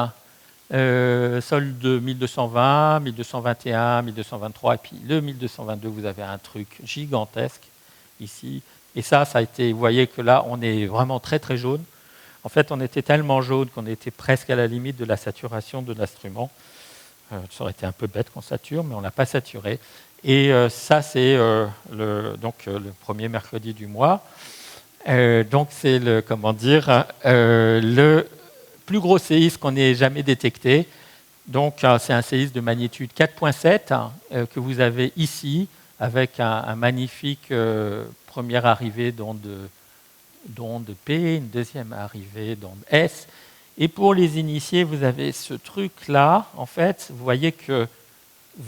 Solde 1220, 1221, 1223, et puis le 1222, vous avez un truc gigantesque ici. Et ça a été, vous voyez que là, on est vraiment très très jaune. En fait, on était tellement jaune qu'on était presque à la limite de la saturation de l'instrument. Ça aurait été un peu bête qu'on sature, mais on ne l'a pas saturé. Et ça, c'est le premier mercredi du mois. Donc, c'est le plus gros séisme qu'on ait jamais détecté. Donc, c'est un séisme de magnitude 4,7 que vous avez ici, avec un magnifique première arrivée d'onde P, une deuxième arrivée d'onde S. Et pour les initiés, vous avez ce truc-là. En fait, vous voyez que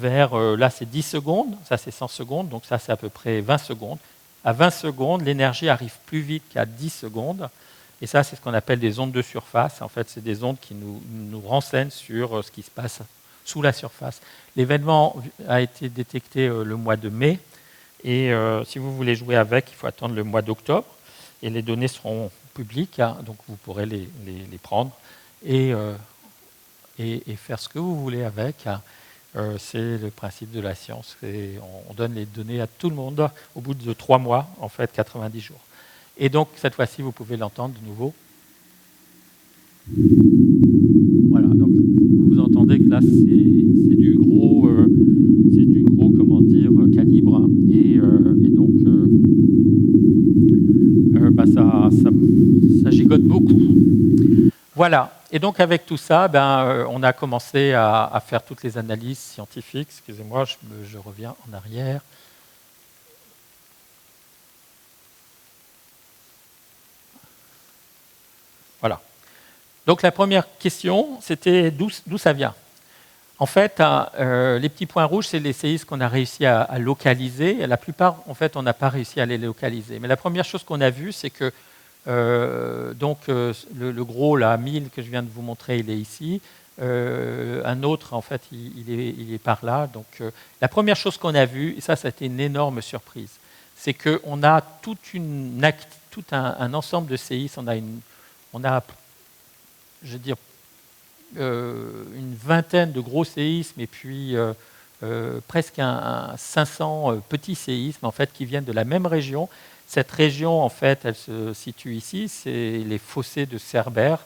là, c'est 10 secondes, ça, c'est 100 secondes, donc ça, c'est à peu près 20 secondes. À 20 secondes, l'énergie arrive plus vite qu'à 10 secondes. Et ça, c'est ce qu'on appelle des ondes de surface. En fait, c'est des ondes qui nous renseignent sur ce qui se passe sous la surface. L'événement a été détecté le mois de mai. Et si vous voulez jouer avec, il faut attendre le mois d'octobre. Et les données seront publiques, hein, donc vous pourrez les prendre et faire ce que vous voulez avec. Hein. C'est le principe de la science. On donne les données à tout le monde au bout de 3 mois, en fait 90 jours. Et donc, cette fois-ci, vous pouvez l'entendre de nouveau. Voilà, donc vous entendez que là, c'est du gros, comment dire, calibre. Et donc, ça gigote beaucoup. Voilà. Et donc, avec tout ça, on a commencé à faire toutes les analyses scientifiques. Excusez-moi, je reviens en arrière. Voilà. Donc la première question, c'était d'où ça vient. En fait, les petits points rouges, c'est les séismes qu'on a réussi à localiser. La plupart, en fait, on n'a pas réussi à les localiser. Mais la première chose qu'on a vue, c'est que le gros, là, 1000 que je viens de vous montrer, il est ici. Un autre, en fait, il est par là. Donc, la première chose qu'on a vue, et ça a été une énorme surprise, c'est qu'on a tout un ensemble de séismes. On a, je veux dire, une vingtaine de gros séismes et puis presque 500 petits séismes en fait, qui viennent de la même région. Cette région, en fait, elle se situe ici, c'est les fossés de Cerbère,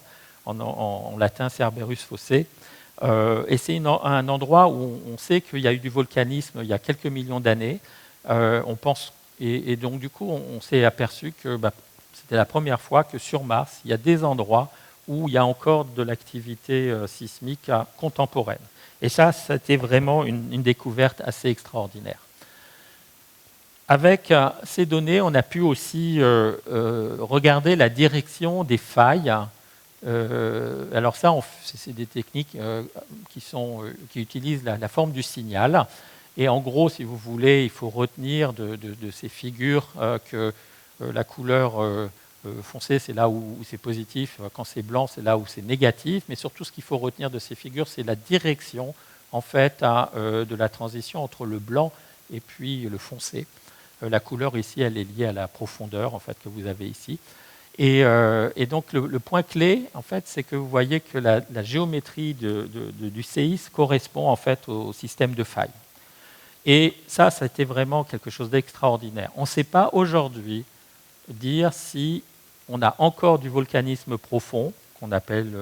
en latin Cerberus fossé. Et c'est un endroit où on sait qu'il y a eu du volcanisme il y a quelques millions d'années. On pense, et donc du coup, on s'est aperçu que c'était la première fois que sur Mars, il y a des endroits où il y a encore de l'activité sismique contemporaine. Et ça, c'était vraiment une découverte assez extraordinaire. Avec ces données, on a pu aussi regarder la direction des failles. Alors ça, c'est des techniques qui utilisent la forme du signal. Et en gros, si vous voulez, il faut retenir de ces figures que la couleur foncé, c'est là où c'est positif. Quand c'est blanc, c'est là où c'est négatif. Mais surtout, ce qu'il faut retenir de ces figures, c'est la direction en fait, de la transition entre le blanc et puis le foncé. La couleur ici, elle est liée à la profondeur en fait, que vous avez ici. Et donc, le point clé, en fait, c'est que vous voyez que la géométrie du séisme correspond en fait au système de failles. Et ça a été vraiment quelque chose d'extraordinaire. On ne sait pas aujourd'hui dire si on a encore du volcanisme profond, qu'on appelle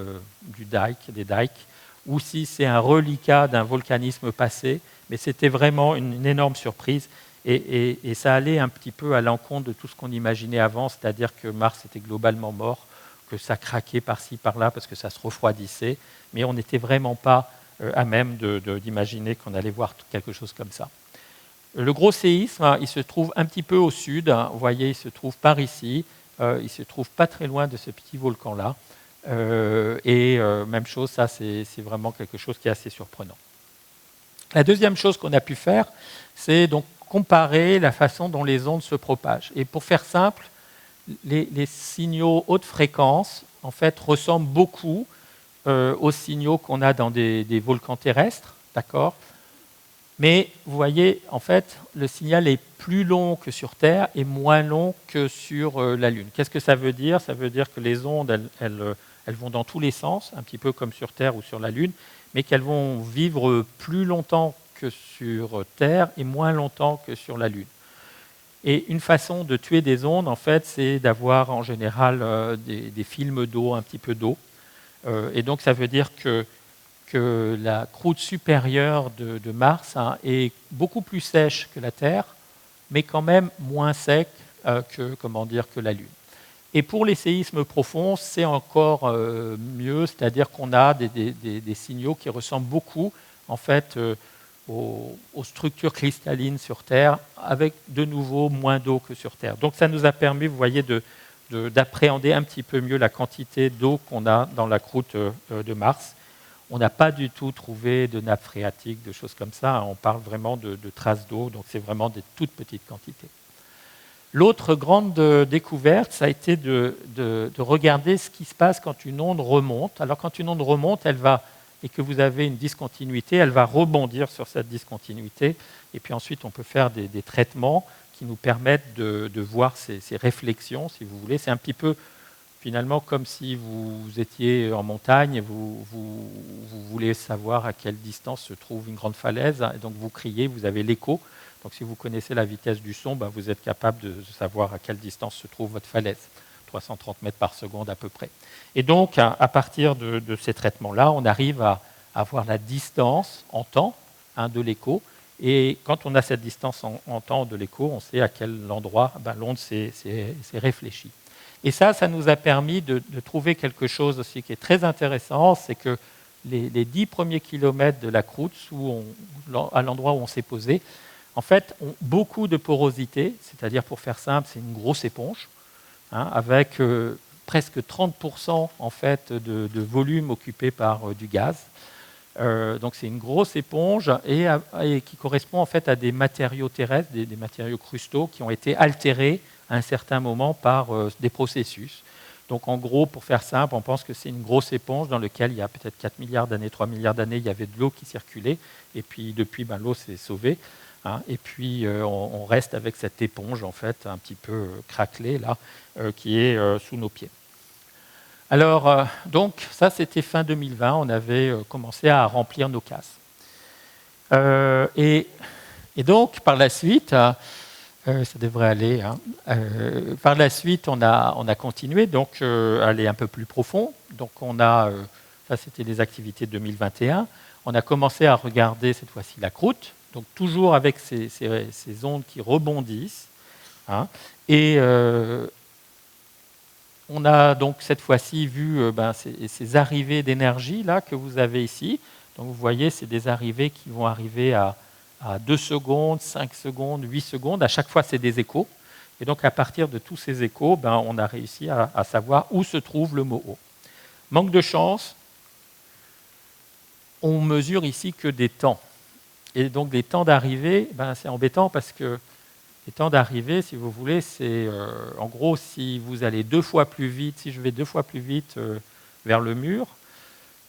des dikes, ou si c'est un reliquat d'un volcanisme passé, mais c'était vraiment une énorme surprise, et ça allait un petit peu à l'encontre de tout ce qu'on imaginait avant, c'est-à-dire que Mars était globalement mort, que ça craquait par-ci, par-là, parce que ça se refroidissait, mais on n'était vraiment pas à même d'imaginer qu'on allait voir quelque chose comme ça. Le gros séisme, il se trouve un petit peu au sud, vous voyez, il se trouve par ici, il ne se trouve pas très loin de ce petit volcan-là. Même chose, ça c'est vraiment quelque chose qui est assez surprenant. La deuxième chose qu'on a pu faire, c'est donc comparer la façon dont les ondes se propagent. Et pour faire simple, les signaux haute fréquence en fait, ressemblent beaucoup aux signaux qu'on a dans des volcans terrestres, d'accord ? Mais vous voyez, en fait, le signal est plus long que sur Terre et moins long que sur la Lune. Qu'est-ce que ça veut dire ? Ça veut dire que les ondes, elles vont dans tous les sens, un petit peu comme sur Terre ou sur la Lune, mais qu'elles vont vivre plus longtemps que sur Terre et moins longtemps que sur la Lune. Et une façon de tuer des ondes, en fait, c'est d'avoir en général des films d'eau, un petit peu d'eau. Et donc, ça veut dire que la croûte supérieure de Mars est beaucoup plus sèche que la Terre, mais quand même moins sec que la Lune. Et pour les séismes profonds, c'est encore mieux, c'est-à-dire qu'on a des signaux qui ressemblent beaucoup en fait, aux structures cristallines sur Terre, avec de nouveau moins d'eau que sur Terre. Donc ça nous a permis, vous voyez, d'appréhender un petit peu mieux la quantité d'eau qu'on a dans la croûte de Mars. On n'a pas du tout trouvé de nappe phréatique, de choses comme ça. On parle vraiment de traces d'eau, donc c'est vraiment des toutes petites quantités. L'autre grande découverte, ça a été de regarder ce qui se passe quand une onde remonte. Alors quand une onde remonte, et que vous avez une discontinuité, elle va rebondir sur cette discontinuité. Et puis ensuite, on peut faire des traitements qui nous permettent de voir ces réflexions, si vous voulez. C'est un petit peu finalement comme si vous étiez en montagne et vous voulez savoir à quelle distance se trouve une grande falaise. Et donc vous criez, vous avez l'écho. Donc si vous connaissez la vitesse du son, vous êtes capable de savoir à quelle distance se trouve votre falaise. 330 mètres par seconde à peu près. Et donc, à partir de ces traitements-là, on arrive à avoir la distance en temps de l'écho. Et quand on a cette distance en temps de l'écho, on sait à quel endroit l'onde s'est réfléchie. Et ça nous a permis de trouver quelque chose aussi qui est très intéressant, c'est que les 10 premiers kilomètres de la croûte, à l'endroit où on s'est posé, en fait, ont beaucoup de porosité, c'est-à-dire, pour faire simple, c'est une grosse éponge, avec presque 30% en fait, de volume occupé par du gaz. Donc c'est une grosse éponge et qui correspond en fait à des matériaux terrestres, des matériaux crustaux qui ont été altérés à un certain moment par des processus. Donc en gros, pour faire simple, on pense que c'est une grosse éponge dans laquelle il y a peut-être 4 milliards d'années, 3 milliards d'années, il y avait de l'eau qui circulait, et puis depuis, l'eau s'est sauvée. Et puis on reste avec cette éponge en fait un petit peu craquelée là, qui est sous nos pieds. Alors donc ça c'était fin 2020, on avait commencé à remplir nos cases. Et donc par la suite, ça devrait aller. Par la suite on a continué donc à aller un peu plus profond. Donc ça c'était les activités de 2021. On a commencé à regarder cette fois-ci la croûte. Donc toujours avec ces ondes qui rebondissent. Et on a donc cette fois-ci vu ces arrivées d'énergie là que vous avez ici. Donc vous voyez, c'est des arrivées qui vont arriver à 2 secondes, 5 secondes, 8 secondes. À chaque fois, c'est des échos. Et donc à partir de tous ces échos, on a réussi à savoir où se trouve le mot eau. Manque de chance, on mesure ici que des temps. Et donc les temps d'arrivée, c'est embêtant parce que les temps d'arrivée, si vous voulez, c'est en gros si vous allez 2 fois plus vite, si je vais 2 fois plus vite vers le mur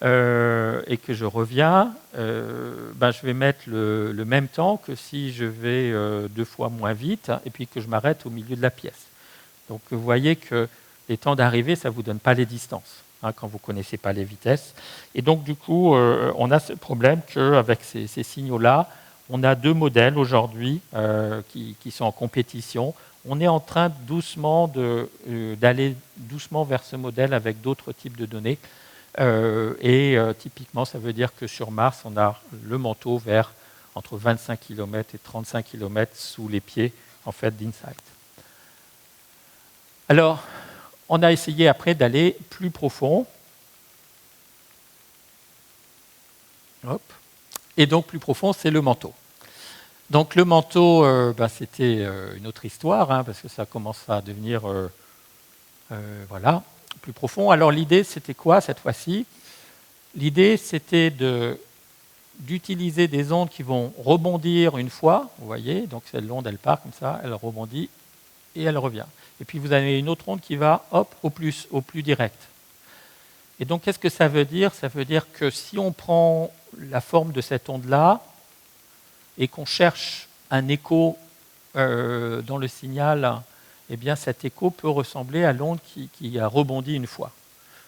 et que je reviens, je vais mettre le même temps que si je vais 2 fois moins vite et puis que je m'arrête au milieu de la pièce. Donc vous voyez que les temps d'arrivée, ça ne vous donne pas les distances. Quand vous ne connaissez pas les vitesses. Et donc, du coup, on a ce problème qu'avec ces signaux-là, on a 2 modèles aujourd'hui qui sont en compétition. On est en train doucement d'aller doucement vers ce modèle avec d'autres types de données. Typiquement, ça veut dire que sur Mars, on a le manteau vers entre 25 km et 35 km sous les pieds en fait, d'InSight. Alors, on a essayé après d'aller plus profond. Et donc plus profond, c'est le manteau. Donc le manteau, c'était une autre histoire, parce que ça commence à devenir plus profond. Alors l'idée, c'était quoi cette fois-ci ? L'idée, c'était de d'utiliser des ondes qui vont rebondir une fois, vous voyez, donc cette onde elle part comme ça, elle rebondit et elle revient. Et puis vous avez une autre onde qui va au plus direct. Et donc qu'est-ce que ça veut dire? Ça veut dire que si on prend la forme de cette onde-là et qu'on cherche un écho dans le signal, eh bien cet écho peut ressembler à l'onde qui a rebondi une fois.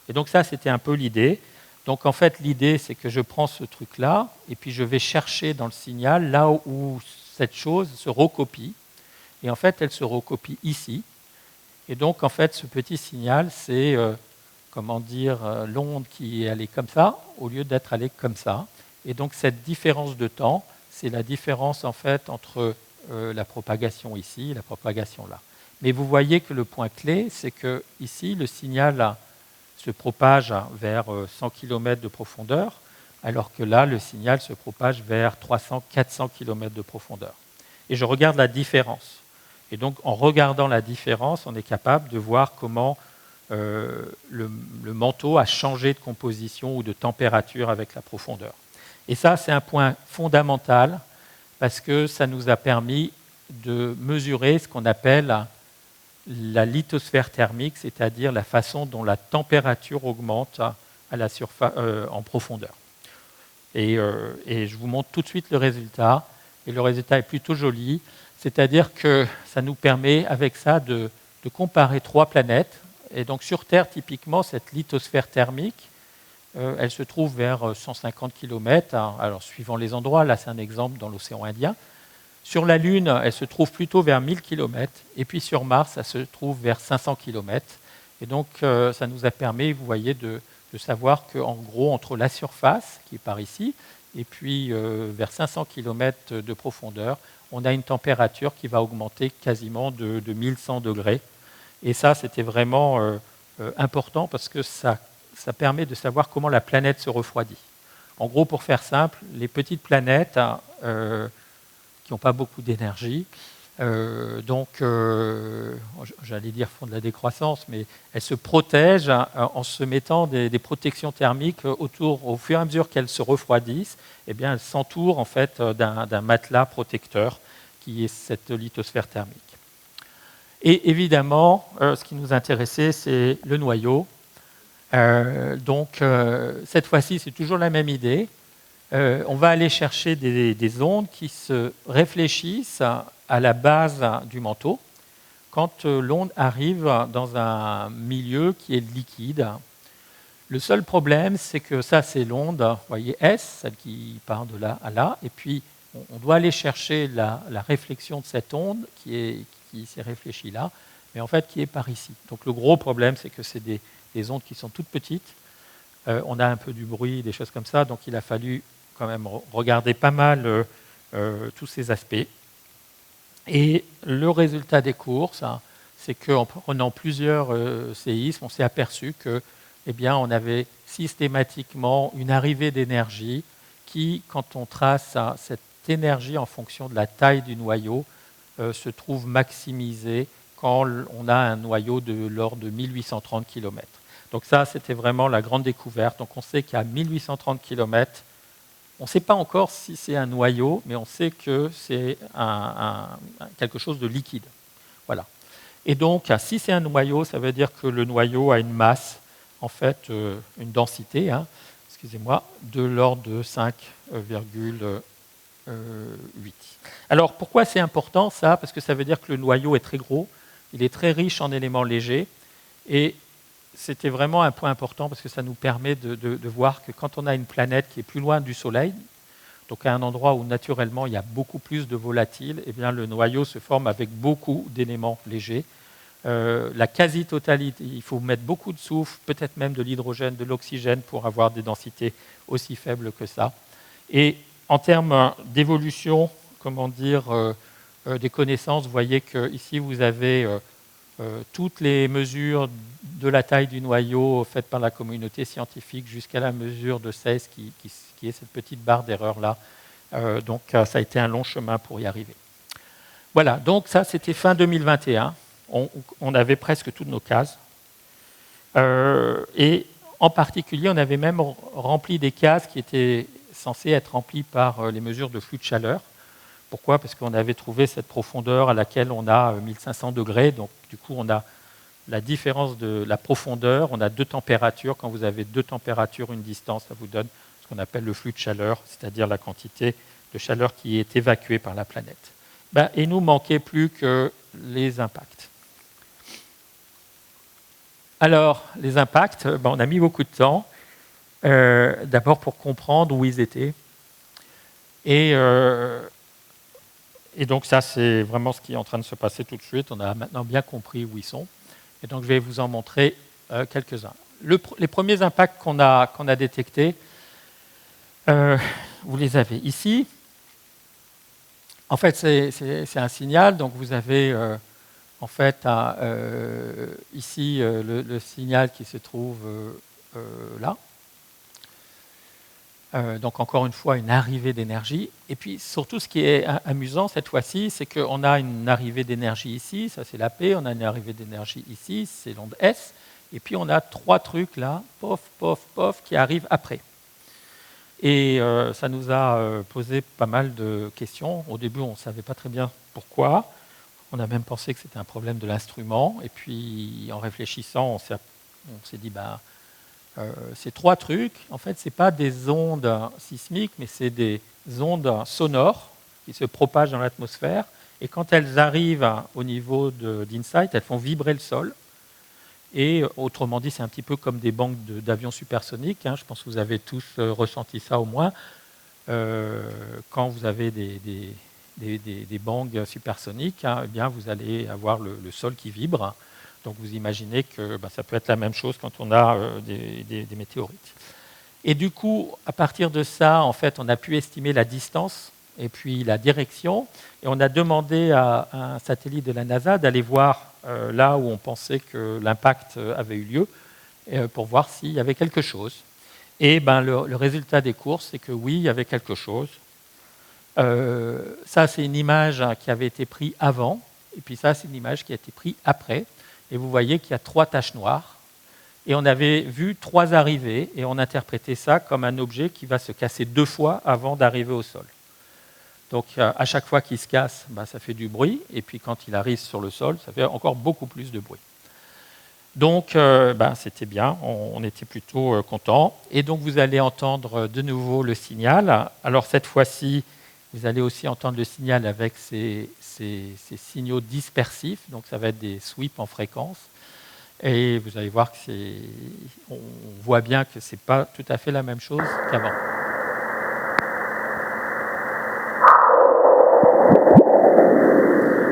Et donc ça, c'était un peu l'idée. Donc en fait, l'idée, c'est que je prends ce truc-là et puis je vais chercher dans le signal là où cette chose se recopie. Et en fait, elle se recopie ici. Et donc en fait, ce petit signal, c'est l'onde qui est allée comme ça au lieu d'être allée comme ça. Et donc cette différence de temps, c'est la différence en fait entre la propagation ici et la propagation là. Mais vous voyez que le point clé, c'est que ici, le signal se propage vers 100 km de profondeur, alors que là, le signal se propage vers 300-400 km de profondeur. Et je regarde la différence. Et donc, en regardant la différence, on est capable de voir comment le manteau a changé de composition ou de température avec la profondeur. Et ça, c'est un point fondamental parce que ça nous a permis de mesurer ce qu'on appelle la lithosphère thermique, c'est-à-dire la façon dont la température augmente à la surface, en profondeur. Et je vous montre tout de suite le résultat. Et le résultat est plutôt joli, c'est-à-dire que ça nous permet, avec ça, de comparer 3 planètes. Et donc sur Terre, typiquement, cette lithosphère thermique, elle se trouve vers 150 km. Alors suivant les endroits, là c'est un exemple dans l'océan Indien. Sur la Lune, elle se trouve plutôt vers 1000 km, et puis sur Mars, elle se trouve vers 500 km. Et donc, ça nous a permis, vous voyez, de savoir qu'en gros, entre la surface, qui est par ici, et puis vers 500 km de profondeur, on a une température qui va augmenter quasiment de 1100 degrés. Et ça, c'était vraiment important parce que ça permet de savoir comment la planète se refroidit. En gros, pour faire simple, les petites planètes qui n'ont pas beaucoup d'énergie, j'allais dire font de la décroissance, mais elles se protègent en se mettant des protections thermiques autour. Au fur et à mesure qu'elles se refroidissent, eh bien, elles s'entourent en fait d'un matelas protecteur qui est cette lithosphère thermique. Et évidemment, ce qui nous intéressait, c'est le noyau. Cette fois-ci, c'est toujours la même idée. On va aller chercher des ondes qui se réfléchissent à la base du manteau quand l'onde arrive dans un milieu qui est liquide. Le seul problème, c'est que ça, c'est l'onde, vous voyez, S, celle qui part de là à là, et puis on doit aller chercher la réflexion de cette onde qui s'est réfléchie là, mais en fait qui est par ici. Donc le gros problème, c'est que c'est des ondes qui sont toutes petites. On a un peu du bruit, des choses comme ça, donc il a fallu quand même regarder pas mal tous ces aspects. Et le résultat des courses, c'est qu'en prenant plusieurs séismes, on s'est aperçu que, eh bien, on avait systématiquement une arrivée d'énergie qui, quand on trace cette énergie en fonction de la taille du noyau, se trouve maximisée quand on a un noyau de l'ordre de 1830 km. Donc ça, c'était vraiment la grande découverte. Donc on sait qu'à 1830 km, on ne sait pas encore si c'est un noyau, mais on sait que c'est quelque chose de liquide. Voilà. Et donc, si c'est un noyau, ça veut dire que le noyau a une masse, en fait, une densité, de l'ordre de 5,8. Alors, pourquoi c'est important ça? Parce que ça veut dire que le noyau est très gros, il est très riche en éléments légers, et c'était vraiment un point important parce que ça nous permet de voir que quand on a une planète qui est plus loin du Soleil, donc à un endroit où naturellement il y a beaucoup plus de volatiles, eh bien le noyau se forme avec beaucoup d'éléments légers. La quasi-totalité, il faut mettre beaucoup de soufre, peut-être même de l'hydrogène, de l'oxygène pour avoir des densités aussi faibles que ça. Et en termes d'évolution, des connaissances, vous voyez qu'ici vous avez toutes les mesures de la taille du noyau faites par la communauté scientifique jusqu'à la mesure de 16 qui est cette petite barre d'erreur là. Donc ça a été un long chemin pour y arriver. Voilà, donc ça c'était fin 2021. On avait presque toutes nos cases. Et en particulier, on avait même rempli des cases qui étaient censé être rempli par les mesures de flux de chaleur. Pourquoi? Parce qu'on avait trouvé cette profondeur à laquelle on a 1500 degrés. Donc, du coup, on a la différence de la profondeur. On a deux températures. Quand vous avez deux températures, une distance, ça vous donne ce qu'on appelle le flux de chaleur, c'est-à-dire la quantité de chaleur qui est évacuée par la planète. Et il nous manquait plus que les impacts. Alors, les impacts, on a mis beaucoup de temps, d'abord pour comprendre où ils étaient. Et donc ça, c'est vraiment ce qui est en train de se passer tout de suite. On a maintenant bien compris où ils sont. Et donc, je vais vous en montrer quelques-uns. Les premiers impacts qu'on a détectés, vous les avez ici. En fait, c'est un signal. Donc, vous avez en fait ici le signal qui se trouve là. Donc, encore une fois, une arrivée d'énergie. Et puis, surtout, ce qui est amusant cette fois-ci, c'est qu'on a une arrivée d'énergie ici. Ça, c'est la P. On a une arrivée d'énergie ici. C'est l'onde S. Et puis, on a trois trucs là, pof, pof, pof, qui arrivent après. Et ça nous a posé pas mal de questions. Au début, on ne savait pas très bien pourquoi. On a même pensé que c'était un problème de l'instrument. Et puis, en réfléchissant, on s'est dit, ces trois trucs, en fait, ce n'est pas des ondes sismiques, mais c'est des ondes sonores qui se propagent dans l'atmosphère. Et quand elles arrivent au niveau d'InSight, elles font vibrer le sol. Et autrement dit, c'est un petit peu comme des bangs d'avions supersoniques. Je pense que vous avez tous ressenti ça au moins. Quand vous avez des bangs supersoniques, eh bien, vous allez avoir le sol qui vibre. Donc vous imaginez que ça peut être la même chose quand on a des météorites. Et du coup, à partir de ça, en fait, on a pu estimer la distance et puis la direction. Et on a demandé à un satellite de la NASA d'aller voir là où on pensait que l'impact avait eu lieu pour voir s'il y avait quelque chose. Et le résultat des courses, c'est que oui, il y avait quelque chose. Ça, c'est une image qui avait été prise avant. Et puis ça, c'est une image qui a été prise après. Et vous voyez qu'il y a trois taches noires. Et on avait vu trois arrivées. Et on interprétait ça comme un objet qui va se casser deux fois avant d'arriver au sol. Donc, à chaque fois qu'il se casse, ça fait du bruit. Et puis, quand il arrive sur le sol, ça fait encore beaucoup plus de bruit. Donc, c'était bien. On était plutôt contents. Et donc, vous allez entendre de nouveau le signal. Alors, cette fois-ci, vous allez aussi entendre le signal avec ces signaux dispersifs. Donc, ça va être des sweeps en fréquence. Et vous allez voir on voit bien que ce n'est pas tout à fait la même chose qu'avant.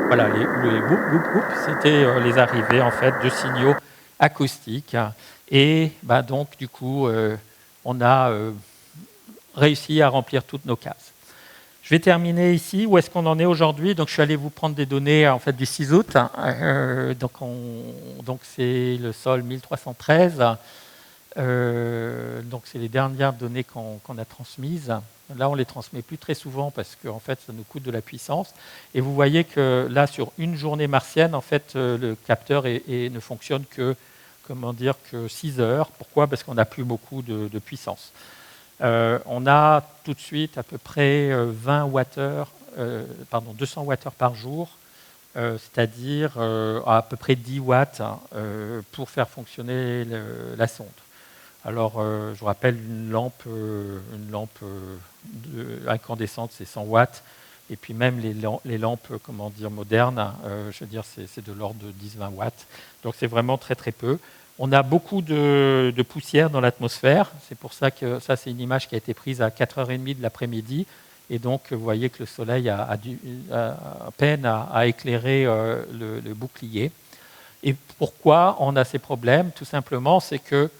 Voilà, les boop, boop, boop, c'était les arrivées en fait de signaux acoustiques. Et donc, du coup, on a réussi à remplir toutes nos cases. Je vais terminer ici. Où est-ce qu'on en est aujourd'hui? Donc, je suis allé vous prendre des données en fait, du 6 août. Donc, c'est le sol 1313. Donc, c'est les dernières données qu'on a transmises. Là, on ne les transmet plus très souvent parce que en fait, ça nous coûte de la puissance. Et vous voyez que là, sur une journée martienne, en fait, le capteur ne fonctionne que 6 heures. Pourquoi? Parce qu'on n'a plus beaucoup de puissance. On a tout de suite à peu près 200 Wh par jour, c'est-à-dire à peu près 10 watts pour faire fonctionner la sonde. Alors, je vous rappelle, une lampe incandescente, c'est 100 watts. Et puis même les lampes modernes, c'est de l'ordre de 10-20 watts. Donc, c'est vraiment très, très peu. On a beaucoup de poussière dans l'atmosphère. C'est pour ça que ça, c'est une image qui a été prise à 4h30 de l'après-midi. Et donc, vous voyez que le soleil a peine à éclairer le bouclier. Et pourquoi on a ces problèmes? Tout simplement, c'est que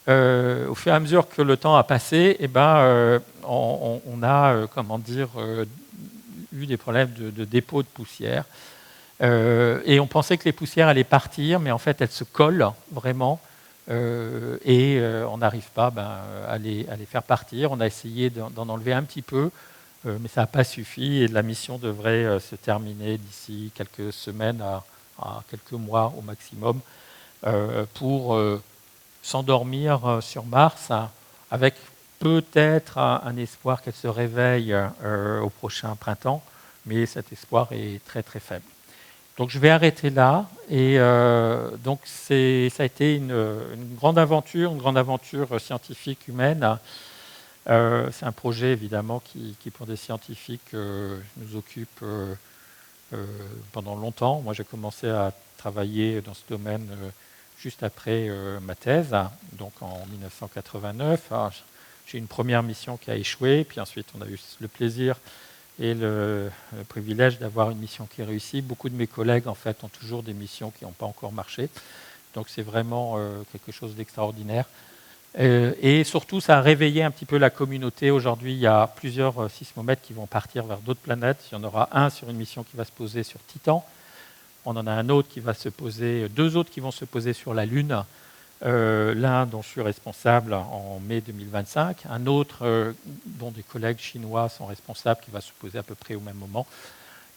au fur et à mesure que le temps a passé, on a eu des problèmes de dépôt de poussière. Et on pensait que les poussières allaient partir, mais en fait, elles se collent vraiment. Et on n'arrive pas à les faire partir. On a essayé d'en enlever un petit peu, mais ça n'a pas suffi. Et la mission devrait se terminer d'ici quelques semaines à quelques mois au maximum pour s'endormir sur Mars avec peut-être un espoir qu'elle se réveille au prochain printemps, mais cet espoir est très très faible. Donc je vais arrêter là, et donc ça a été une grande aventure scientifique humaine. C'est un projet évidemment qui pour des scientifiques nous occupe pendant longtemps. Moi j'ai commencé à travailler dans ce domaine juste après ma thèse, donc en 1989. Alors, j'ai eu une première mission qui a échoué, puis ensuite on a eu le plaisir et le privilège d'avoir une mission qui réussit. Beaucoup de mes collègues en fait ont toujours des missions qui n'ont pas encore marché, donc c'est vraiment quelque chose d'extraordinaire. Et surtout, ça a réveillé un petit peu la communauté. Aujourd'hui, il y a plusieurs sismomètres qui vont partir vers d'autres planètes. Il y en aura un sur une mission qui va se poser sur Titan. On en a un autre qui va se poser, deux autres qui vont se poser sur la Lune. L'un dont je suis responsable en mai 2025, un autre dont des collègues chinois sont responsables qui va se poser à peu près au même moment.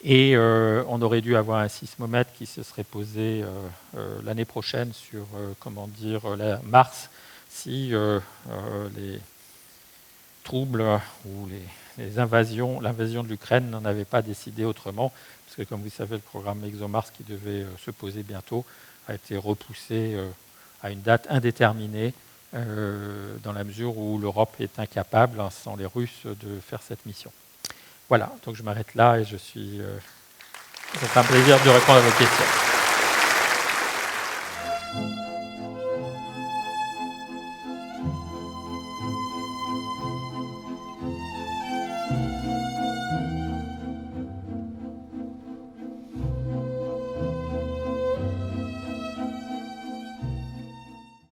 Et on aurait dû avoir un sismomètre qui se serait posé l'année prochaine sur Mars, si les troubles ou l'invasion de l'Ukraine n'en avait pas décidé autrement, parce que comme vous savez, le programme ExoMars qui devait se poser bientôt a été repoussé à une date indéterminée, dans la mesure où l'Europe est incapable, sans les Russes, de faire cette mission. Voilà, donc je m'arrête là et c'est un plaisir de répondre à vos questions.